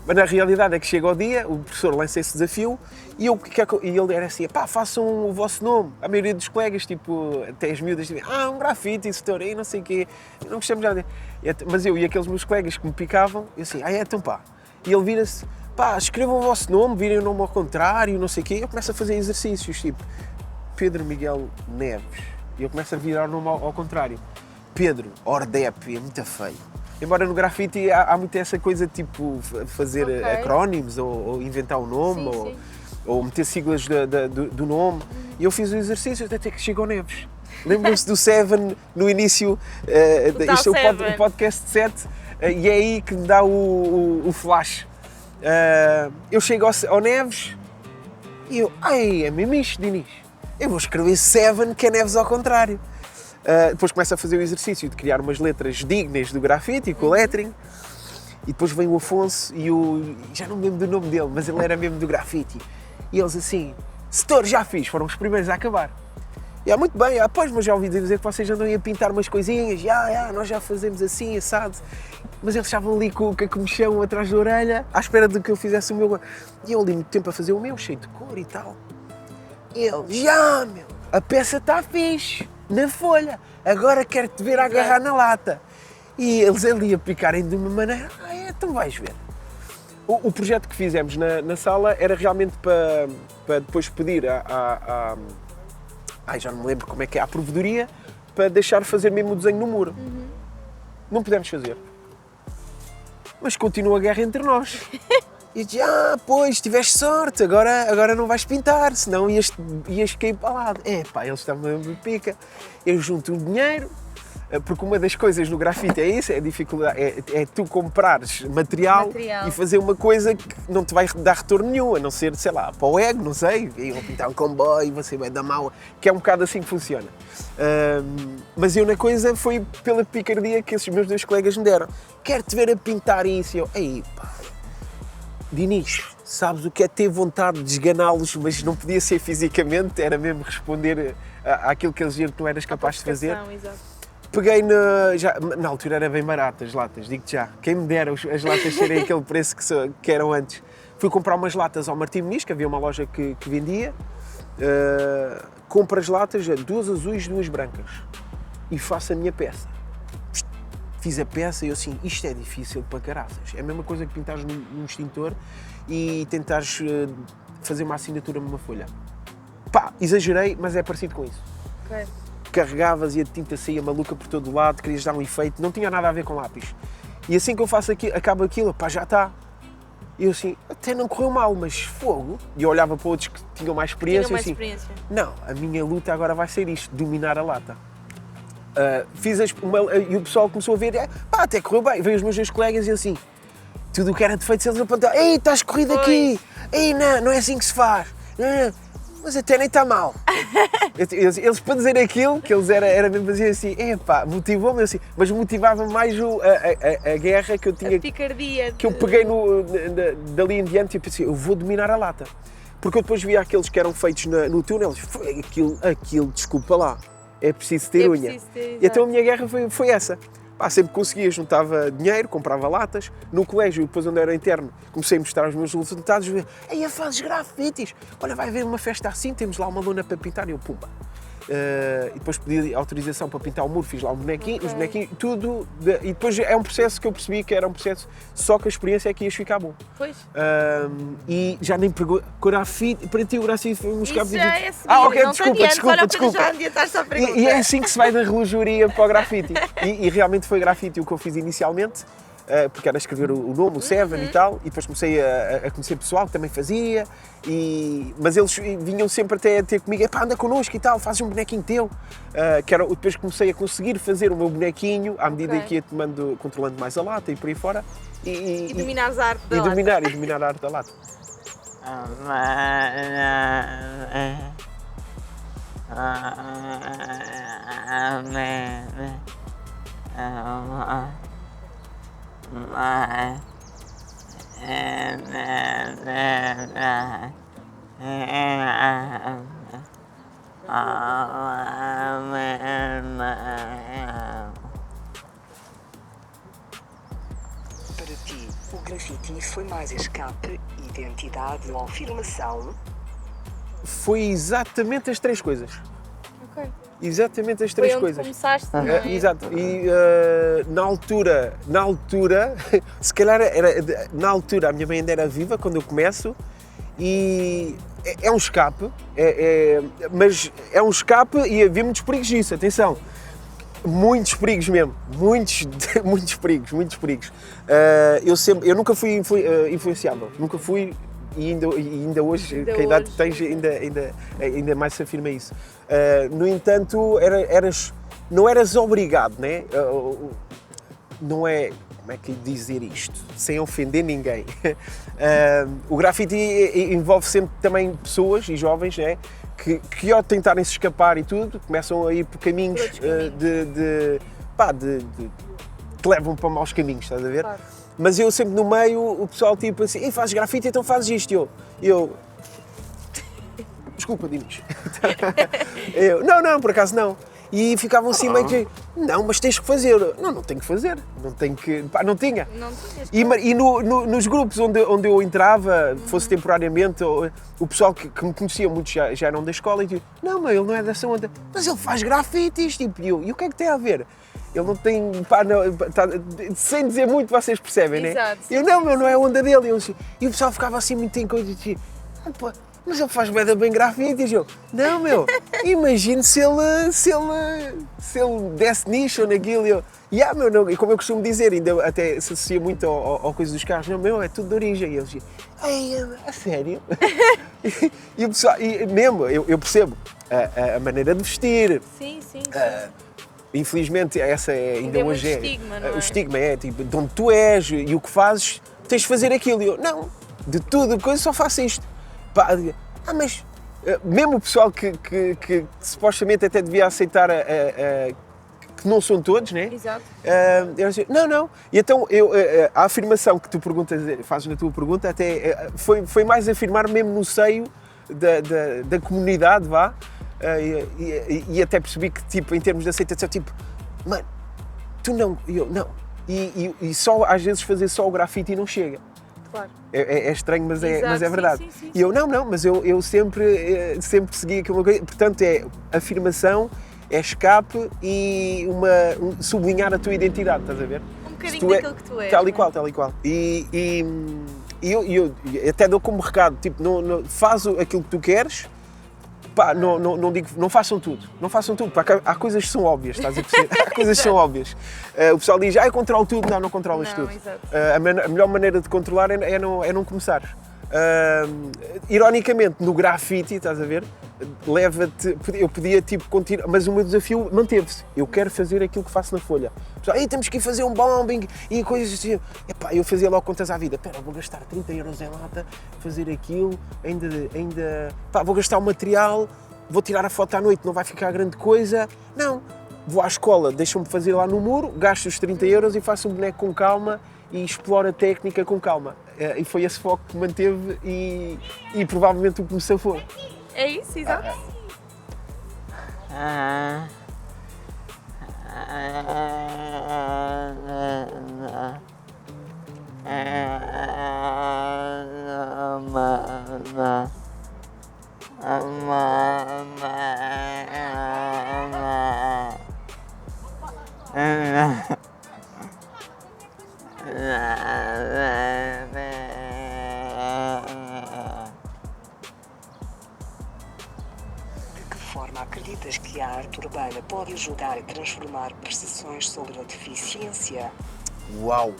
Mas na realidade é que chega ao dia, o professor lança esse desafio e ele era assim, façam o vosso nome. A maioria dos colegas, até as miúdas, um grafite, setor, aí não sei o quê, não gostamos nada. Mas eu e aqueles meus colegas que me picavam, eu assim, então pá. E ele vira-se, escrevam o vosso nome, virem o nome ao contrário, não sei o quê. Eu começo a fazer exercícios, tipo, Pedro Miguel Neves. E eu começo a virar o nome ao contrário. Pedro Ordep, é muito feio. Embora no grafite há muito essa coisa, fazer acrónimos, ou inventar o nome, ou meter siglas do nome. E eu fiz o exercício até que chegou Neves. Lembram-se do Seven no início, isto é o podcast 7, e é aí que me dá o flash. Eu chego ao Neves e eu, é mesmo isto, Dinis. Eu vou escrever Seven, que é Neves ao contrário. Depois começo a fazer o exercício de criar umas letras dignas do grafite, com o lettering, e depois vem o Afonso e já não me lembro do nome dele, mas ele era mesmo do grafite. E eles assim, setor, já fiz, foram os primeiros a acabar. E muito bem, pois, mas já ouvi dizer que vocês andam a pintar umas coisinhas, nós já fazemos assim, assado. Mas eles estavam ali com a comichão atrás da orelha, à espera de que eu fizesse o meu. E eu ali muito tempo a fazer o meu, cheio de cor e tal. E ele, a peça está fixe, na folha, agora quero-te ver a agarrar na lata. E eles ali a picarem de uma maneira, então vais ver. O projeto que fizemos na sala era realmente para depois pedir já não me lembro como é que é, à provedoria, para deixar fazer mesmo o desenho no muro. Não pudemos fazer. Mas continua a guerra entre nós. E diz, pois, tiveste sorte, agora não vais pintar, senão ias cair para lá. Eles estavam a me pica. Eu junto o dinheiro, porque uma das coisas no grafite é isso, é a dificuldade, é tu comprares material e fazer uma coisa que não te vai dar retorno nenhum, a não ser, sei lá, para o ego, não sei, eu vou pintar um comboio, você vai dar mal, que é um bocado assim que funciona. Mas eu na coisa foi pela picardia que esses meus dois colegas me deram. Quero-te ver a pintar isso. E eu, Dinis, sabes o que é ter vontade de esganá-los, mas não podia ser fisicamente, era mesmo responder àquilo que eles diziam que não eras capaz de fazer. Exato. Peguei na altura era bem barato as latas, digo-te já. Quem me dera as latas serem aquele preço que eram antes. Fui comprar umas latas ao Martim Muniz, que havia uma loja que vendia. Compro as latas, 2 azuis, 2 brancas. E faço a minha peça. Fiz a peça e eu assim, isto é difícil para caraças. É a mesma coisa que pintares num extintor e tentares fazer uma assinatura numa folha. Exagerei, mas é parecido com isso. Okay. Carregavas e a tinta saía maluca por todo o lado, querias dar um efeito, não tinha nada a ver com lápis. E assim que eu faço aquilo, acaba aquilo, já está. E eu assim, até não correu mal, mas fogo. E eu olhava para outros que tinham mais experiência não, a minha luta agora vai ser isto, dominar a lata. E o pessoal começou a ver, até correu bem. Veio os meus dois colegas e assim, tudo o que era defeito, eles apontaram, estás corrido aqui, não é assim que se faz. Mas até nem está mal. Eles para dizer aquilo, que eles era mesmo fazer assim, motivou-me assim, mas motivava mais a guerra que eu tinha. A picardia. Que eu peguei dali em diante e pensei, eu vou dominar a lata. Porque eu depois via aqueles que eram feitos no túnel, aquilo, desculpa lá, é preciso ter unha. E então a minha guerra foi essa. Sempre conseguia, juntava dinheiro, comprava latas. No colégio, depois onde era interno, comecei a mostrar os meus resultados. Fazes grafites. Olha, vai haver uma festa assim, temos lá uma lona para pintar. E eu, pumba. E depois pedi autorização para pintar o muro, fiz lá os bonequinhos, tudo. E depois é um processo que eu percebi que era um processo só que a experiência é que ias ficar bom. Pois. E já nem pegou grafite, para ti o grafite foi um escape. Isso já é seguir, desculpa. E é assim que se vai da relojoaria para o grafite. E realmente foi grafite o que eu fiz inicialmente. porque era escrever o nome, o Seven e tal, e depois comecei a conhecer pessoal que também fazia, mas eles vinham sempre até ter comigo, epá, anda connosco e tal, fazes um bonequinho teu, depois comecei a conseguir fazer o meu bonequinho, à medida que ia controlando mais a lata e por aí fora. E dominares a arte da lata. Dominar a arte da lata. Para ti, o grafite foi mais escape, identidade ou afirmação? Foi exatamente as três coisas. Ok. Exatamente as Foi três onde coisas. começaste, não é? Exato. E na altura, se calhar na altura a minha mãe ainda era viva quando eu começo e é um escape, mas é um escape e havia muitos perigos disso, atenção. Muitos perigos mesmo, muitos perigos. Eu nunca fui influenciável, nunca fui. E ainda hoje, que a idade que tens, ainda mais se afirma isso. No entanto, não eras obrigado, né? Não é, como é que dizer isto, sem ofender ninguém. O grafite envolve sempre também pessoas e jovens, né? Que ao tentarem se escapar e tudo, começam a ir por caminhos que levam para maus caminhos, estás a ver? Claro. Mas eu sempre no meio, o pessoal tipo assim, fazes grafite, então fazes isto. Eu desculpa, Dinos. Não, por acaso não. E ficavam assim meio que, não, mas tens que fazer. Não tenho que fazer. Não tenho que, não tinha. Não tinhas. E nos grupos onde eu entrava, fosse temporariamente, o pessoal que me conhecia, muitos já eram da escola, e tipo, não, mas ele não é dessa onda. Mas ele faz grafites, tipo, e o que é que tem a ver? Ele não tem, sem dizer muito, vocês percebem, né? Exato. Eu, não é a onda dele. E o pessoal ficava assim muito em coisa, e mas ele faz bem grafites. Eu, não, imagino se ele desse nicho naquilo. Não. E como eu costumo dizer, ainda até se associa muito ao coisa dos carros, não, é tudo de origem. E eles dizem, a sério? E o pessoal, mesmo, eu percebo a maneira de vestir. Sim. Infelizmente, essa ainda hoje muito estigma, não é? O estigma é tipo, de onde tu és e o que fazes, tens de fazer aquilo. E eu, não, de tudo, só faço isto. Mas mesmo o pessoal que supostamente até devia aceitar que não são todos, né? Exato. Eu disse, não. E então a afirmação que tu fazes na tua pergunta até foi mais afirmar mesmo no seio da comunidade, vá. E até percebi que, tipo, em termos de aceitação, tipo, mano, tu não, eu não. E só, às vezes, fazer só o grafite não chega. Claro. É estranho, mas é verdade. Sim. E eu, não, mas eu sempre segui aquilo. Portanto, é afirmação, é escape e sublinhar a tua identidade, estás a ver? Um bocadinho daquilo que tu és. Tal e qual. E eu até dou como recado, tipo, faz aquilo que tu queres. Não digo, não façam tudo, porque há coisas que são óbvias, estás a perceber? Há coisas que são óbvias. O pessoal diz, eu controlo tudo, não controlas tudo. Exato. A melhor maneira de controlar é não começar. Ironicamente, no grafite, estás a ver, eu podia tipo continuar, mas o meu desafio manteve-se. Eu quero fazer aquilo que faço na folha. Pessoal, temos que ir fazer um bombing e coisas assim. Eu fazia logo contas à vida. Vou gastar 30 euros em lata, fazer aquilo, vou gastar o material, vou tirar a foto à noite, não vai ficar grande coisa. Não, vou à escola, deixam-me fazer lá no muro, gasto os 30 euros e faço um boneco com calma e exploro a técnica com calma. E foi esse foco que manteve e provavelmente o que me safou. É isso, exato. De que forma acreditas que a arte urbana pode ajudar a transformar percepções sobre a deficiência? Uau!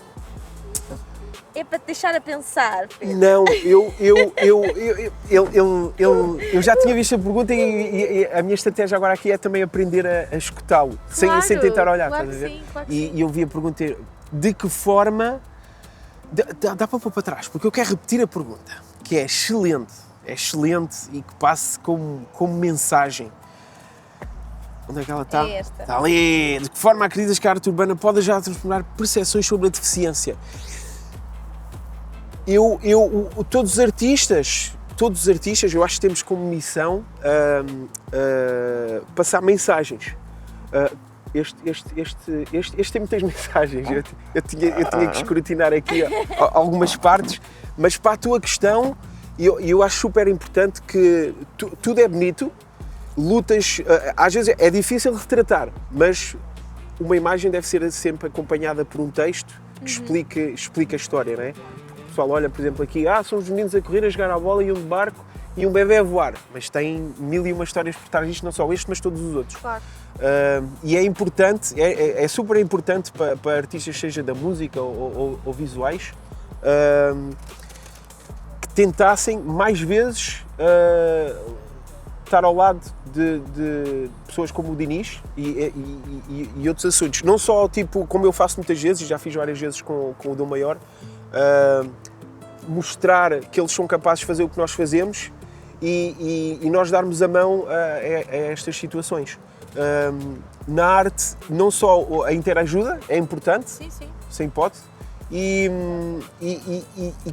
É para te deixar a pensar, Pedro. Não, eu já tinha visto a pergunta e a minha estratégia agora aqui é também aprender a escutá-lo, sem tentar olhar, claro estás a ver? que sim, claro que E sim. eu vi a pergunta, de que forma... Dá para pôr para trás, porque eu quero repetir a pergunta, que é excelente e que passe como mensagem. Onde é que ela está? É esta. Está ali! De que forma acreditas que a arte urbana pode ajudar a transformar percepções sobre a deficiência? Todos os artistas, eu acho que temos como missão passar mensagens. Este tem muitas mensagens, eu tinha que escrutinar aqui algumas partes, mas para a tua questão, eu acho super importante que tudo é bonito, lutas, às vezes é difícil retratar, mas uma imagem deve ser sempre acompanhada por um texto que explica a história, não é? O pessoal olha, por exemplo, aqui, são os meninos a correr, a jogar a bola e um de barco e um bebê a voar, mas tem 1001 histórias por trás disto, não só este, mas todos os outros. Claro. E é importante, é super importante para artistas, seja da música ou visuais, que tentassem mais vezes estar ao lado de pessoas como o Dinis e outros assuntos. Não só, tipo, como eu faço muitas vezes, e já fiz várias vezes com o Dom Maior, mostrar que eles são capazes de fazer o que nós fazemos e nós darmos a mão a estas situações. Na arte, não só a interajuda é importante, Sim. sem hipótese, e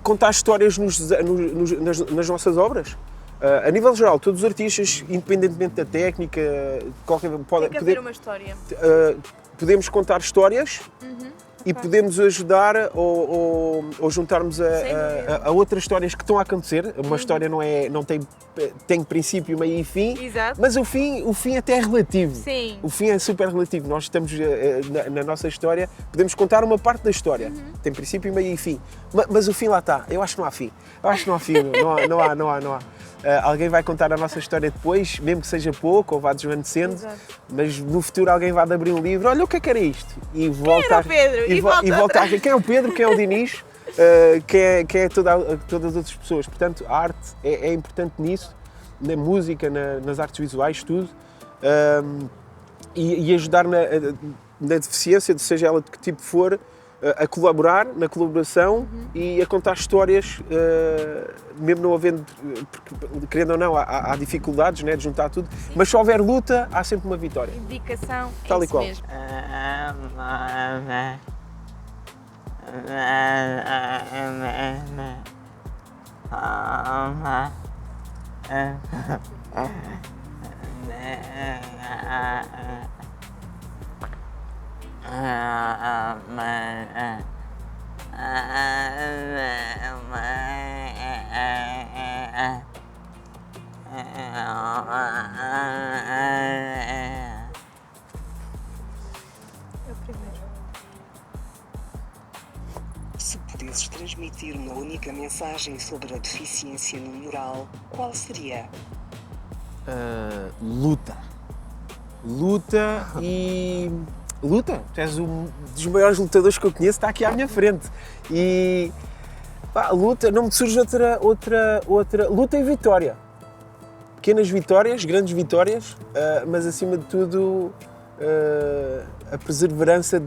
contar histórias nas nossas obras. A nível geral, todos os artistas, independentemente da técnica, Tem que haver uma história. podemos contar histórias e podemos ajudar ou juntarmos a outras histórias que estão a acontecer. Uma história não tem princípio, meio e fim, Exato. mas o fim até é relativo. Sim. O fim é super relativo. Nós estamos na nossa história, podemos contar uma parte da história. Tem princípio, meio e fim. Mas o fim lá está. Eu acho que não há fim. Não há. Alguém vai contar a nossa história depois, mesmo que seja pouco ou vá desvanecendo, Exato. mas no futuro alguém vai abrir um livro, olha o que era isto, e volta era o Pedro? E volta volta a ver quem é o Pedro, quem é o Dinis, quem é todas as outras pessoas. Portanto, a arte é importante nisso, na música, nas artes visuais, tudo, e ajudar na deficiência, seja ela de que tipo for, a colaborar, na colaboração e a contar histórias, mesmo não havendo, porque, querendo ou não, há dificuldades, né, de juntar tudo, mas se houver luta, há sempre uma vitória. Dedicação, é Tal e isso qual. mesmo. É o primeiro. Se pudesses transmitir uma única mensagem sobre a deficiência no mural, qual seria? Luta. Luta. Tu és um dos maiores lutadores que eu conheço, está aqui à minha frente. E luta, não me surge outra. Luta e vitória. Pequenas vitórias, grandes vitórias, mas acima de tudo a perseverança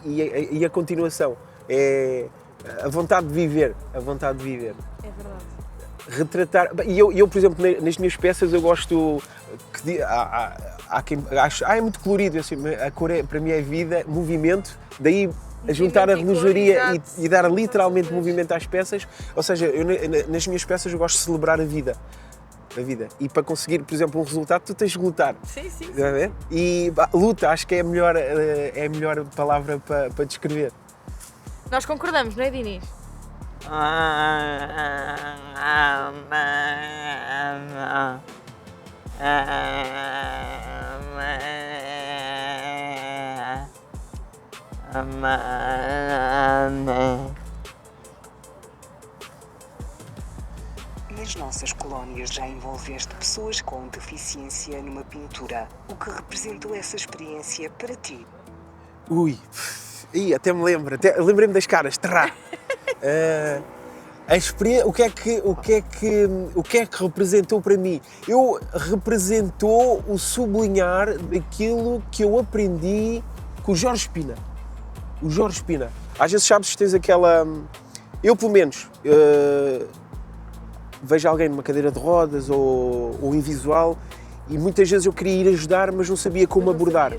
e a continuação. É a vontade de viver. É verdade. Retratar. E eu, por exemplo, nas minhas peças eu gosto que há quem acha, é muito colorido, assim, a cor para mim é vida, movimento, daí a juntar a Movimento e cor, relojoaria exato. e dar literalmente Pois. movimento às peças. Ou seja, nas minhas peças eu gosto de celebrar a vida. E para conseguir, por exemplo, um resultado, tu tens de lutar. Sim. Estás a ver? E luta, acho que é a melhor palavra para descrever. Nós concordamos, não é, Dinis? Nas nossas colónias já envolveste pessoas com deficiência numa pintura. O que representou essa experiência para ti? Ui, até me lembro, lembrei-me das caras, O que é que representou para mim? Representou o sublinhar daquilo que eu aprendi com o Jorge Espina. O Jorge Espina. Às vezes sabes que tens aquela... Eu, pelo menos, vejo alguém numa cadeira de rodas ou invisual e muitas vezes eu queria ir ajudar, mas não sabia como abordar.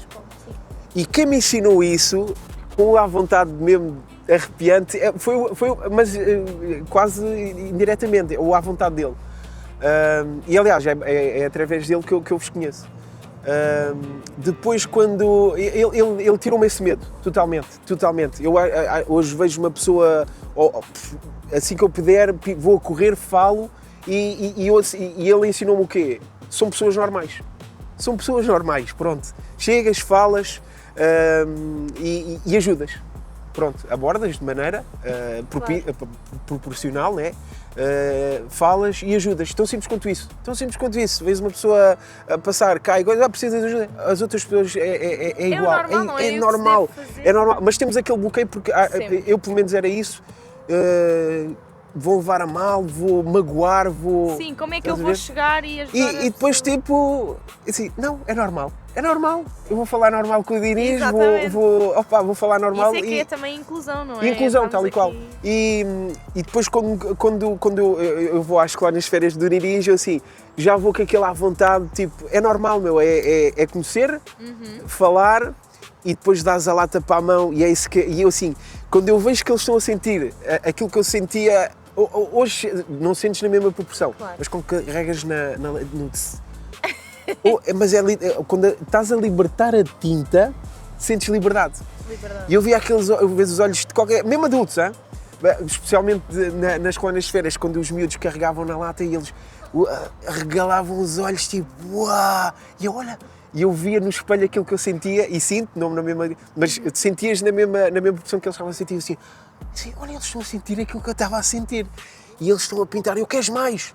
E quem me ensinou isso, com a vontade mesmo arrepiante, mas quase indiretamente, ou à vontade dele. E aliás, é através dele que eu vos conheço. Depois, quando ele tirou-me esse medo, totalmente. Eu hoje vejo uma pessoa, assim que eu puder, vou a correr, falo e ele ensinou-me o quê? São pessoas normais, pronto. Chegas, falas e ajudas. Pronto, abordas de maneira proporcional, né? Falas e ajudas. Tão simples quanto isso. Vês uma pessoa a passar, cai, precisa de ajuda. As outras pessoas é igual. É normal. Mas temos aquele bloqueio porque eu, pelo menos, era isso. Vou levar a mal, vou magoar, vou... Sim, como é que eu vou chegar e ajudar E depois, tipo, assim, não, é normal. Eu vou falar normal com o Diniz, vou falar normal. Isso é que é também inclusão, não é? Inclusão, tal e qual. E depois, quando eu vou às escolas nas férias do Diniz, eu assim, já vou com aquela à vontade, tipo, é normal, meu, é conhecer, falar e depois dás a lata para a mão e é isso que... E eu assim, quando eu vejo que eles estão a sentir aquilo que eu sentia, hoje não sentes na mesma proporção, claro. Mas quando carregas no... Mas quando estás a libertar a tinta, sentes liberdade. E eu vi os olhos de qualquer... Mesmo adultos, hein? Especialmente nas colónias de férias, quando os miúdos carregavam na lata e eles regalavam os olhos, tipo, uau! E eu via no espelho aquilo que eu sentia, e sinto, não na mesma... Mas sentias na mesma proporção que eles estavam a sentir, assim, olha, eles estão a sentir aquilo que eu estava a sentir. E eles estão a pintar, eu quero mais!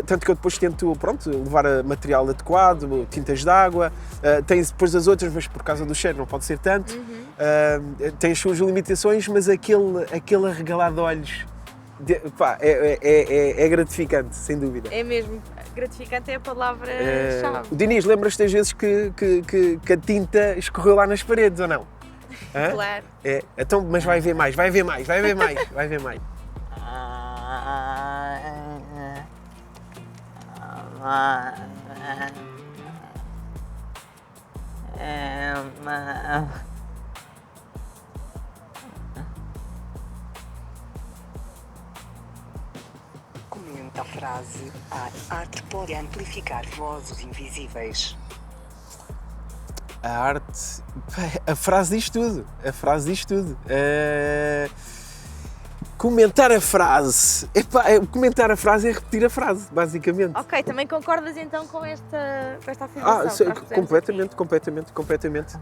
Tanto que eu depois tento, levar material adequado, tintas de água, tens depois das outras, mas por causa do cheiro não pode ser tanto, tem as suas limitações, mas aquele arregalar de olhos, é gratificante, sem dúvida. É mesmo, gratificante é a palavra-chave. O Diniz, lembras-te das vezes que a tinta escorreu lá nas paredes, ou não? Claro. Então, mas vai haver mais. Comenta a frase: a arte pode amplificar vozes invisíveis. A arte... A frase diz tudo. Comentar a frase... comentar a frase é repetir a frase, basicamente. Ok, também concordas então com esta afirmação? Completamente.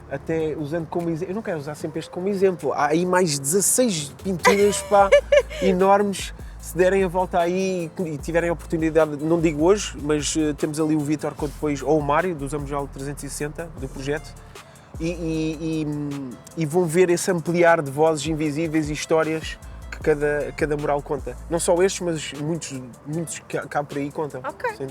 Até usando como exemplo... Eu não quero usar sempre este como exemplo. Há aí mais 16 pinturas enormes. Se derem a volta aí e tiverem a oportunidade, não digo hoje, mas temos ali o Vítor, ou o Mário, do Zambujola 360, do projeto, e vão ver esse ampliar de vozes invisíveis e histórias que cada mural conta. Não só estes, mas muitos que cá por aí contam. Ok. Sim.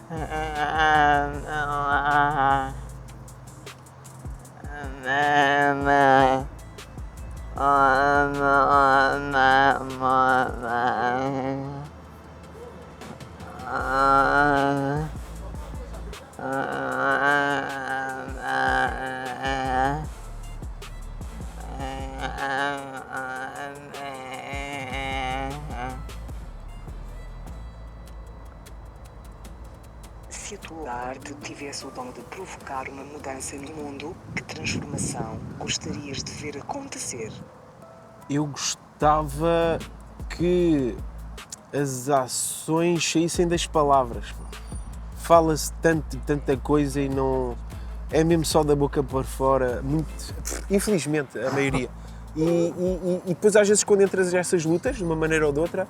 Se a tua arte tivesse o dom de provocar uma mudança no mundo, que transformação gostarias de ver acontecer? Eu gostava que as ações saíssem das palavras. Fala-se tanta coisa e não... É mesmo só da boca para fora, infelizmente, a maioria. E depois às vezes quando entras nessas lutas, de uma maneira ou de outra,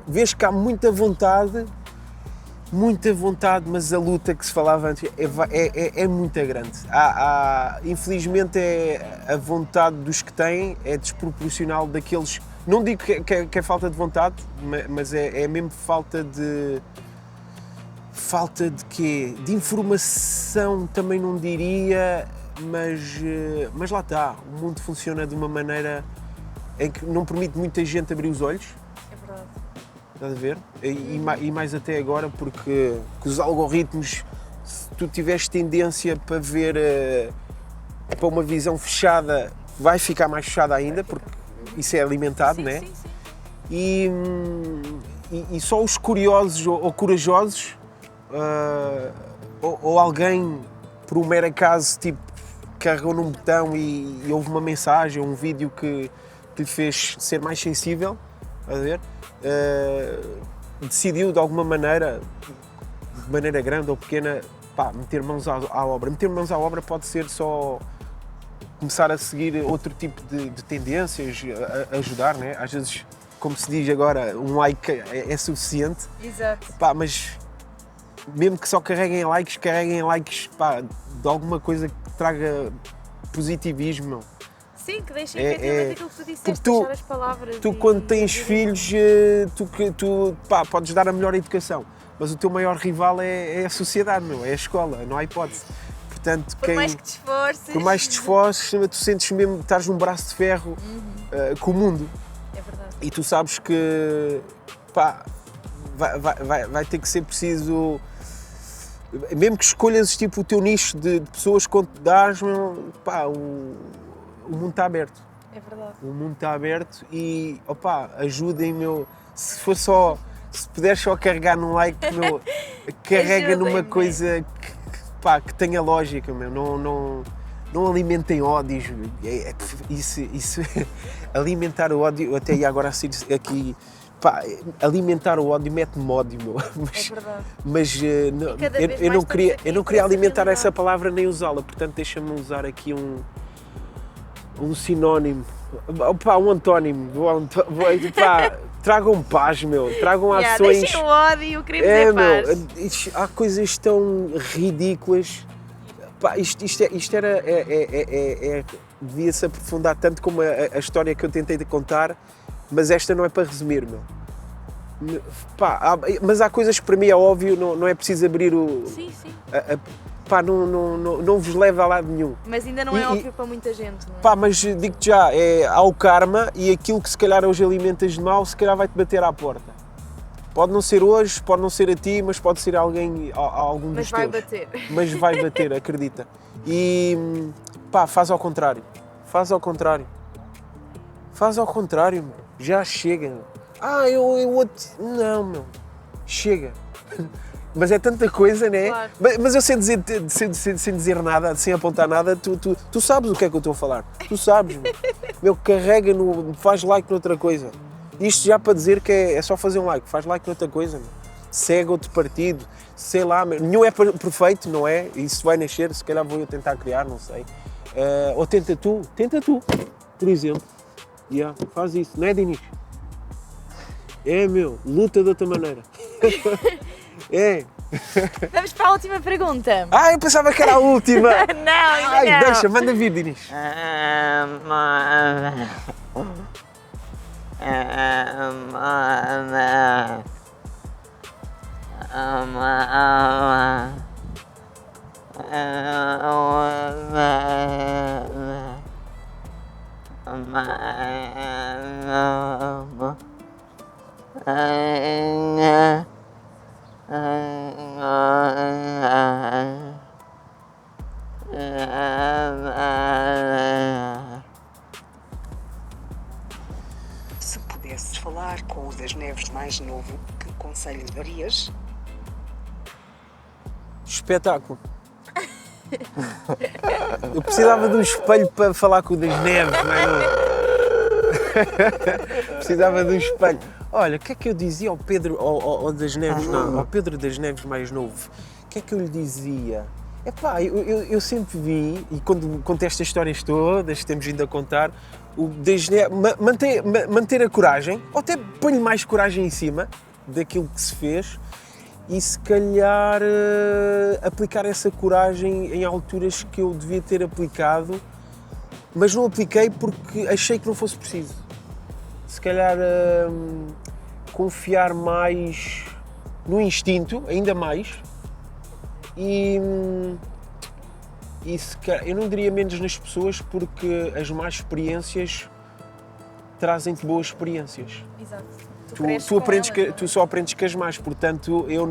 vês que há muita vontade, mas a luta que se falava antes é muito grande. Infelizmente a vontade dos que têm é desproporcional daqueles Não digo que é falta de vontade, mas é mesmo falta de... Falta de quê? De informação também não diria, mas lá está. O mundo funciona de uma maneira em que não permite muita gente abrir os olhos. É verdade. Estás a ver? E mais até agora, porque os algoritmos, se tu tiveres tendência para ver para uma visão fechada, vai ficar mais fechada ainda, porque isso é alimentado, Sim, não é? sim, sim. E só os curiosos ou corajosos, ou alguém, por um mero acaso, tipo, carregou num botão e houve uma mensagem, um vídeo que lhe fez ser mais sensível, a ver? Decidiu de alguma maneira, de maneira grande ou pequena, pá, meter mãos à obra. Meter mãos à obra pode ser só começar a seguir outro tipo de tendências, a ajudar, né? Às vezes, como se diz agora, um like é suficiente. Exato. Pá, mas mesmo que só carreguem likes, pá, de alguma coisa que traga positivismo, meu. Sim, que deixem efetivamente aquilo que tu disseste, tu- deixar as palavras. Tu e- quando tens e- filhos, tu pá, podes dar a melhor educação, mas o teu maior rival é a sociedade, meu, é a escola, não há hipótese. Portanto, Por mais que te esforces. por mais que te esforces, tu sentes mesmo que estás num braço de ferro com o mundo. É verdade. E tu sabes que, pá, vai ter que ser preciso, mesmo que escolhas tipo, o teu nicho de pessoas que te dás, pá, o mundo está aberto. É verdade. O mundo está aberto e, opá, ajudem, meu, se puderes só carregar num like, meu, carrega numa Ajudem-me. coisa que tenha lógica, meu, não alimentem ódios, isso alimentar o ódio, até ia agora aqui, pá, alimentar o ódio mete-me ódio, meu, É verdade. mas não, cada vez eu mais não queria, estamos aqui eu não com queria essa alimentar realidade. essa palavra nem usá-la, portanto deixa-me usar aqui um sinónimo, pá, um antónimo, pá, tragam paz, meu, tragam Yeah, ações. deixem o ódio, queremos paz. Há coisas tão ridículas. Pá, isto devia-se aprofundar tanto como a história que eu tentei de contar, mas esta não é para resumir, meu. Pá, mas há coisas que para mim é óbvio, não é preciso abrir o. Sim, sim. Pá, não vos leva a lado nenhum. Mas ainda não é E- óbvio para muita gente, não é? Pá, mas digo-te já, há o karma e aquilo que se calhar hoje alimentas de mal, se calhar vai-te bater à porta. Pode não ser hoje, pode não ser a ti, mas pode ser alguém, a algum Mas dos vai teus. bater. Mas vai bater, acredita. E pá, faz ao contrário. Faz ao contrário. Faz ao contrário, meu. Já chega. Meu. Eu outro. Não, meu. Chega. Mas é tanta coisa, né? Claro. Mas eu sem dizer nada, sem apontar nada, tu sabes o que é que eu estou a falar. Tu sabes, meu. Meu, carrega faz like noutra coisa. Isto já para dizer que é só fazer um like, faz like noutra coisa, meu. Segue outro partido, sei lá, meu. Nenhum é perfeito, não é? Isso vai nascer, se calhar vou eu tentar criar, não sei. Ou tenta tu, por exemplo. Yeah, faz isso, não é, Dinis? É, meu, luta de outra maneira. É. Vamos para a última pergunta. Eu pensava que era a última. Não, ainda não. Deixa, manda vir, Dinis. Se pudesses falar com o das Neves mais novo, que conselho darias? Espetáculo. Eu precisava de um espelho para falar com o das Neves, não é? Precisava de um espelho. Olha, o que é que eu dizia ao Pedro, ao das Neves, não, ao Pedro das Neves mais novo? O que é que eu lhe dizia? Epá, eu sempre vi, e quando conto estas histórias todas que temos vindo a contar, o das Neves, manter a coragem, ou até põe-lhe mais coragem em cima daquilo que se fez, e se calhar aplicar essa coragem em alturas que eu devia ter aplicado, mas não apliquei porque achei que não fosse preciso. se calhar confiar mais no instinto, ainda mais, e se calhar, eu não diria menos nas pessoas, porque as más experiências trazem-te boas experiências. Exato. Tu só aprendes com as más, portanto eu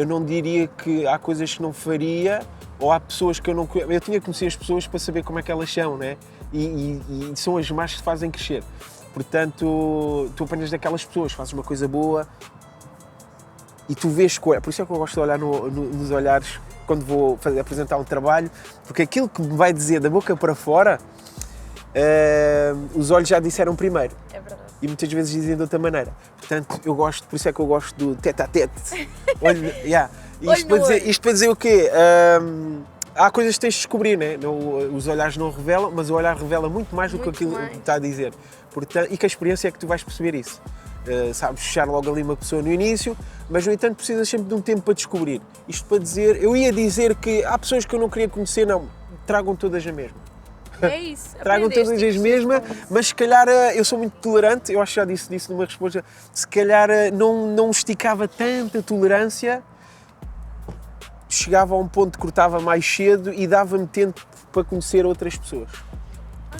não diria que há coisas que não faria, ou há pessoas que eu tinha que conhecer as pessoas para saber como é que elas são, né? E são as más que te fazem crescer. Portanto, tu aprendes daquelas pessoas, fazes uma coisa boa e tu vês por isso é que eu gosto de olhar nos olhares quando vou apresentar um trabalho, porque aquilo que me vai dizer da boca para fora, os olhos já disseram primeiro. É verdade. E muitas vezes dizem de outra maneira. Portanto, por isso é que eu gosto do tete-a-tete. Isto para dizer o quê? Há coisas que tens de descobrir, né? Os olhares não revelam, mas o olhar revela muito mais do que aquilo que está a dizer. Portanto, e que a experiência é que tu vais perceber isso. Sabes fechar logo ali uma pessoa no início, mas no entanto precisas sempre de um tempo para descobrir. Isto para dizer, eu ia dizer que há pessoas que eu não queria conhecer, não, tragam todas a mesma. É isso. Tragam todas as mesmas, mas se calhar eu sou muito tolerante, eu acho que já disse numa resposta, se calhar não esticava tanta tolerância, chegava a um ponto que cortava mais cedo e dava-me tempo para conhecer outras pessoas.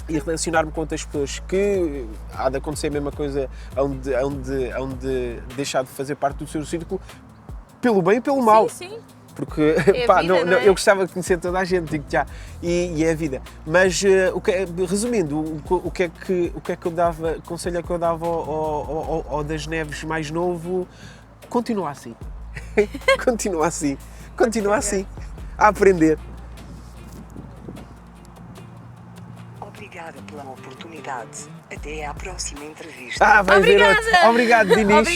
E relacionar-me com outras pessoas, que há de acontecer a mesma coisa, onde deixar de fazer parte do seu círculo, pelo bem e pelo mal. Sim, sim. Porque eu gostava de conhecer toda a gente, digo já, e é a vida. Mas, resumindo, o que é que eu dava, conselho é que eu dava ao das Neves mais novo? Continua assim. Continua assim, a aprender. Obrigada pela oportunidade. Até à próxima entrevista. Vai Obrigada! ver. Obrigado, Dinis.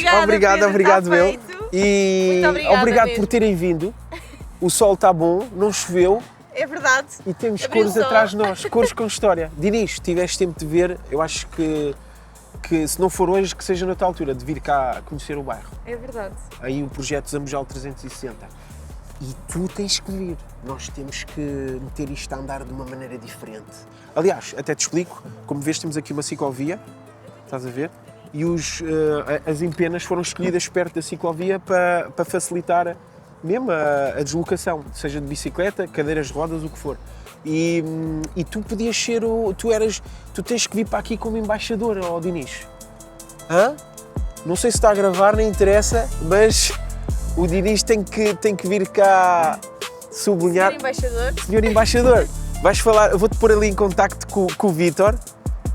Obrigado, meu. E Muito obrigada obrigado mesmo. por terem vindo. O sol está bom, não choveu É verdade. e temos Abriu cores o sol. atrás de nós, cores com história. Dinis, tiveste tempo de ver, eu acho que se não for hoje, que seja noutra altura, de vir cá conhecer o bairro. É verdade. Aí o projeto Zambujal 360. E tu tens que vir. Nós temos que meter isto a andar de uma maneira diferente. Aliás, até te explico, como vês, temos aqui uma ciclovia, estás a ver? E as empenas foram escolhidas perto da ciclovia para facilitar mesmo a deslocação, seja de bicicleta, cadeiras de rodas, o que for. E tu podias ser tu tens que vir para aqui como embaixador, Dinis. Não sei se está a gravar, nem interessa, mas o Dinis tem que vir cá sublinhar. Senhor embaixador, vais falar, eu vou-te pôr ali em contacto com o Vítor,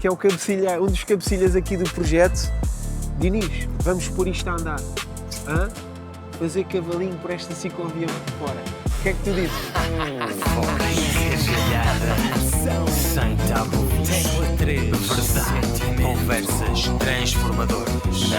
que é um dos cabecilhas aqui do projeto. Dinis, vamos pôr isto a andar. Fazer cavalinho por esta ciclovia fora. O que é que tu dizes? Sem tabu, tecla 3, verdade, conversas transformadoras.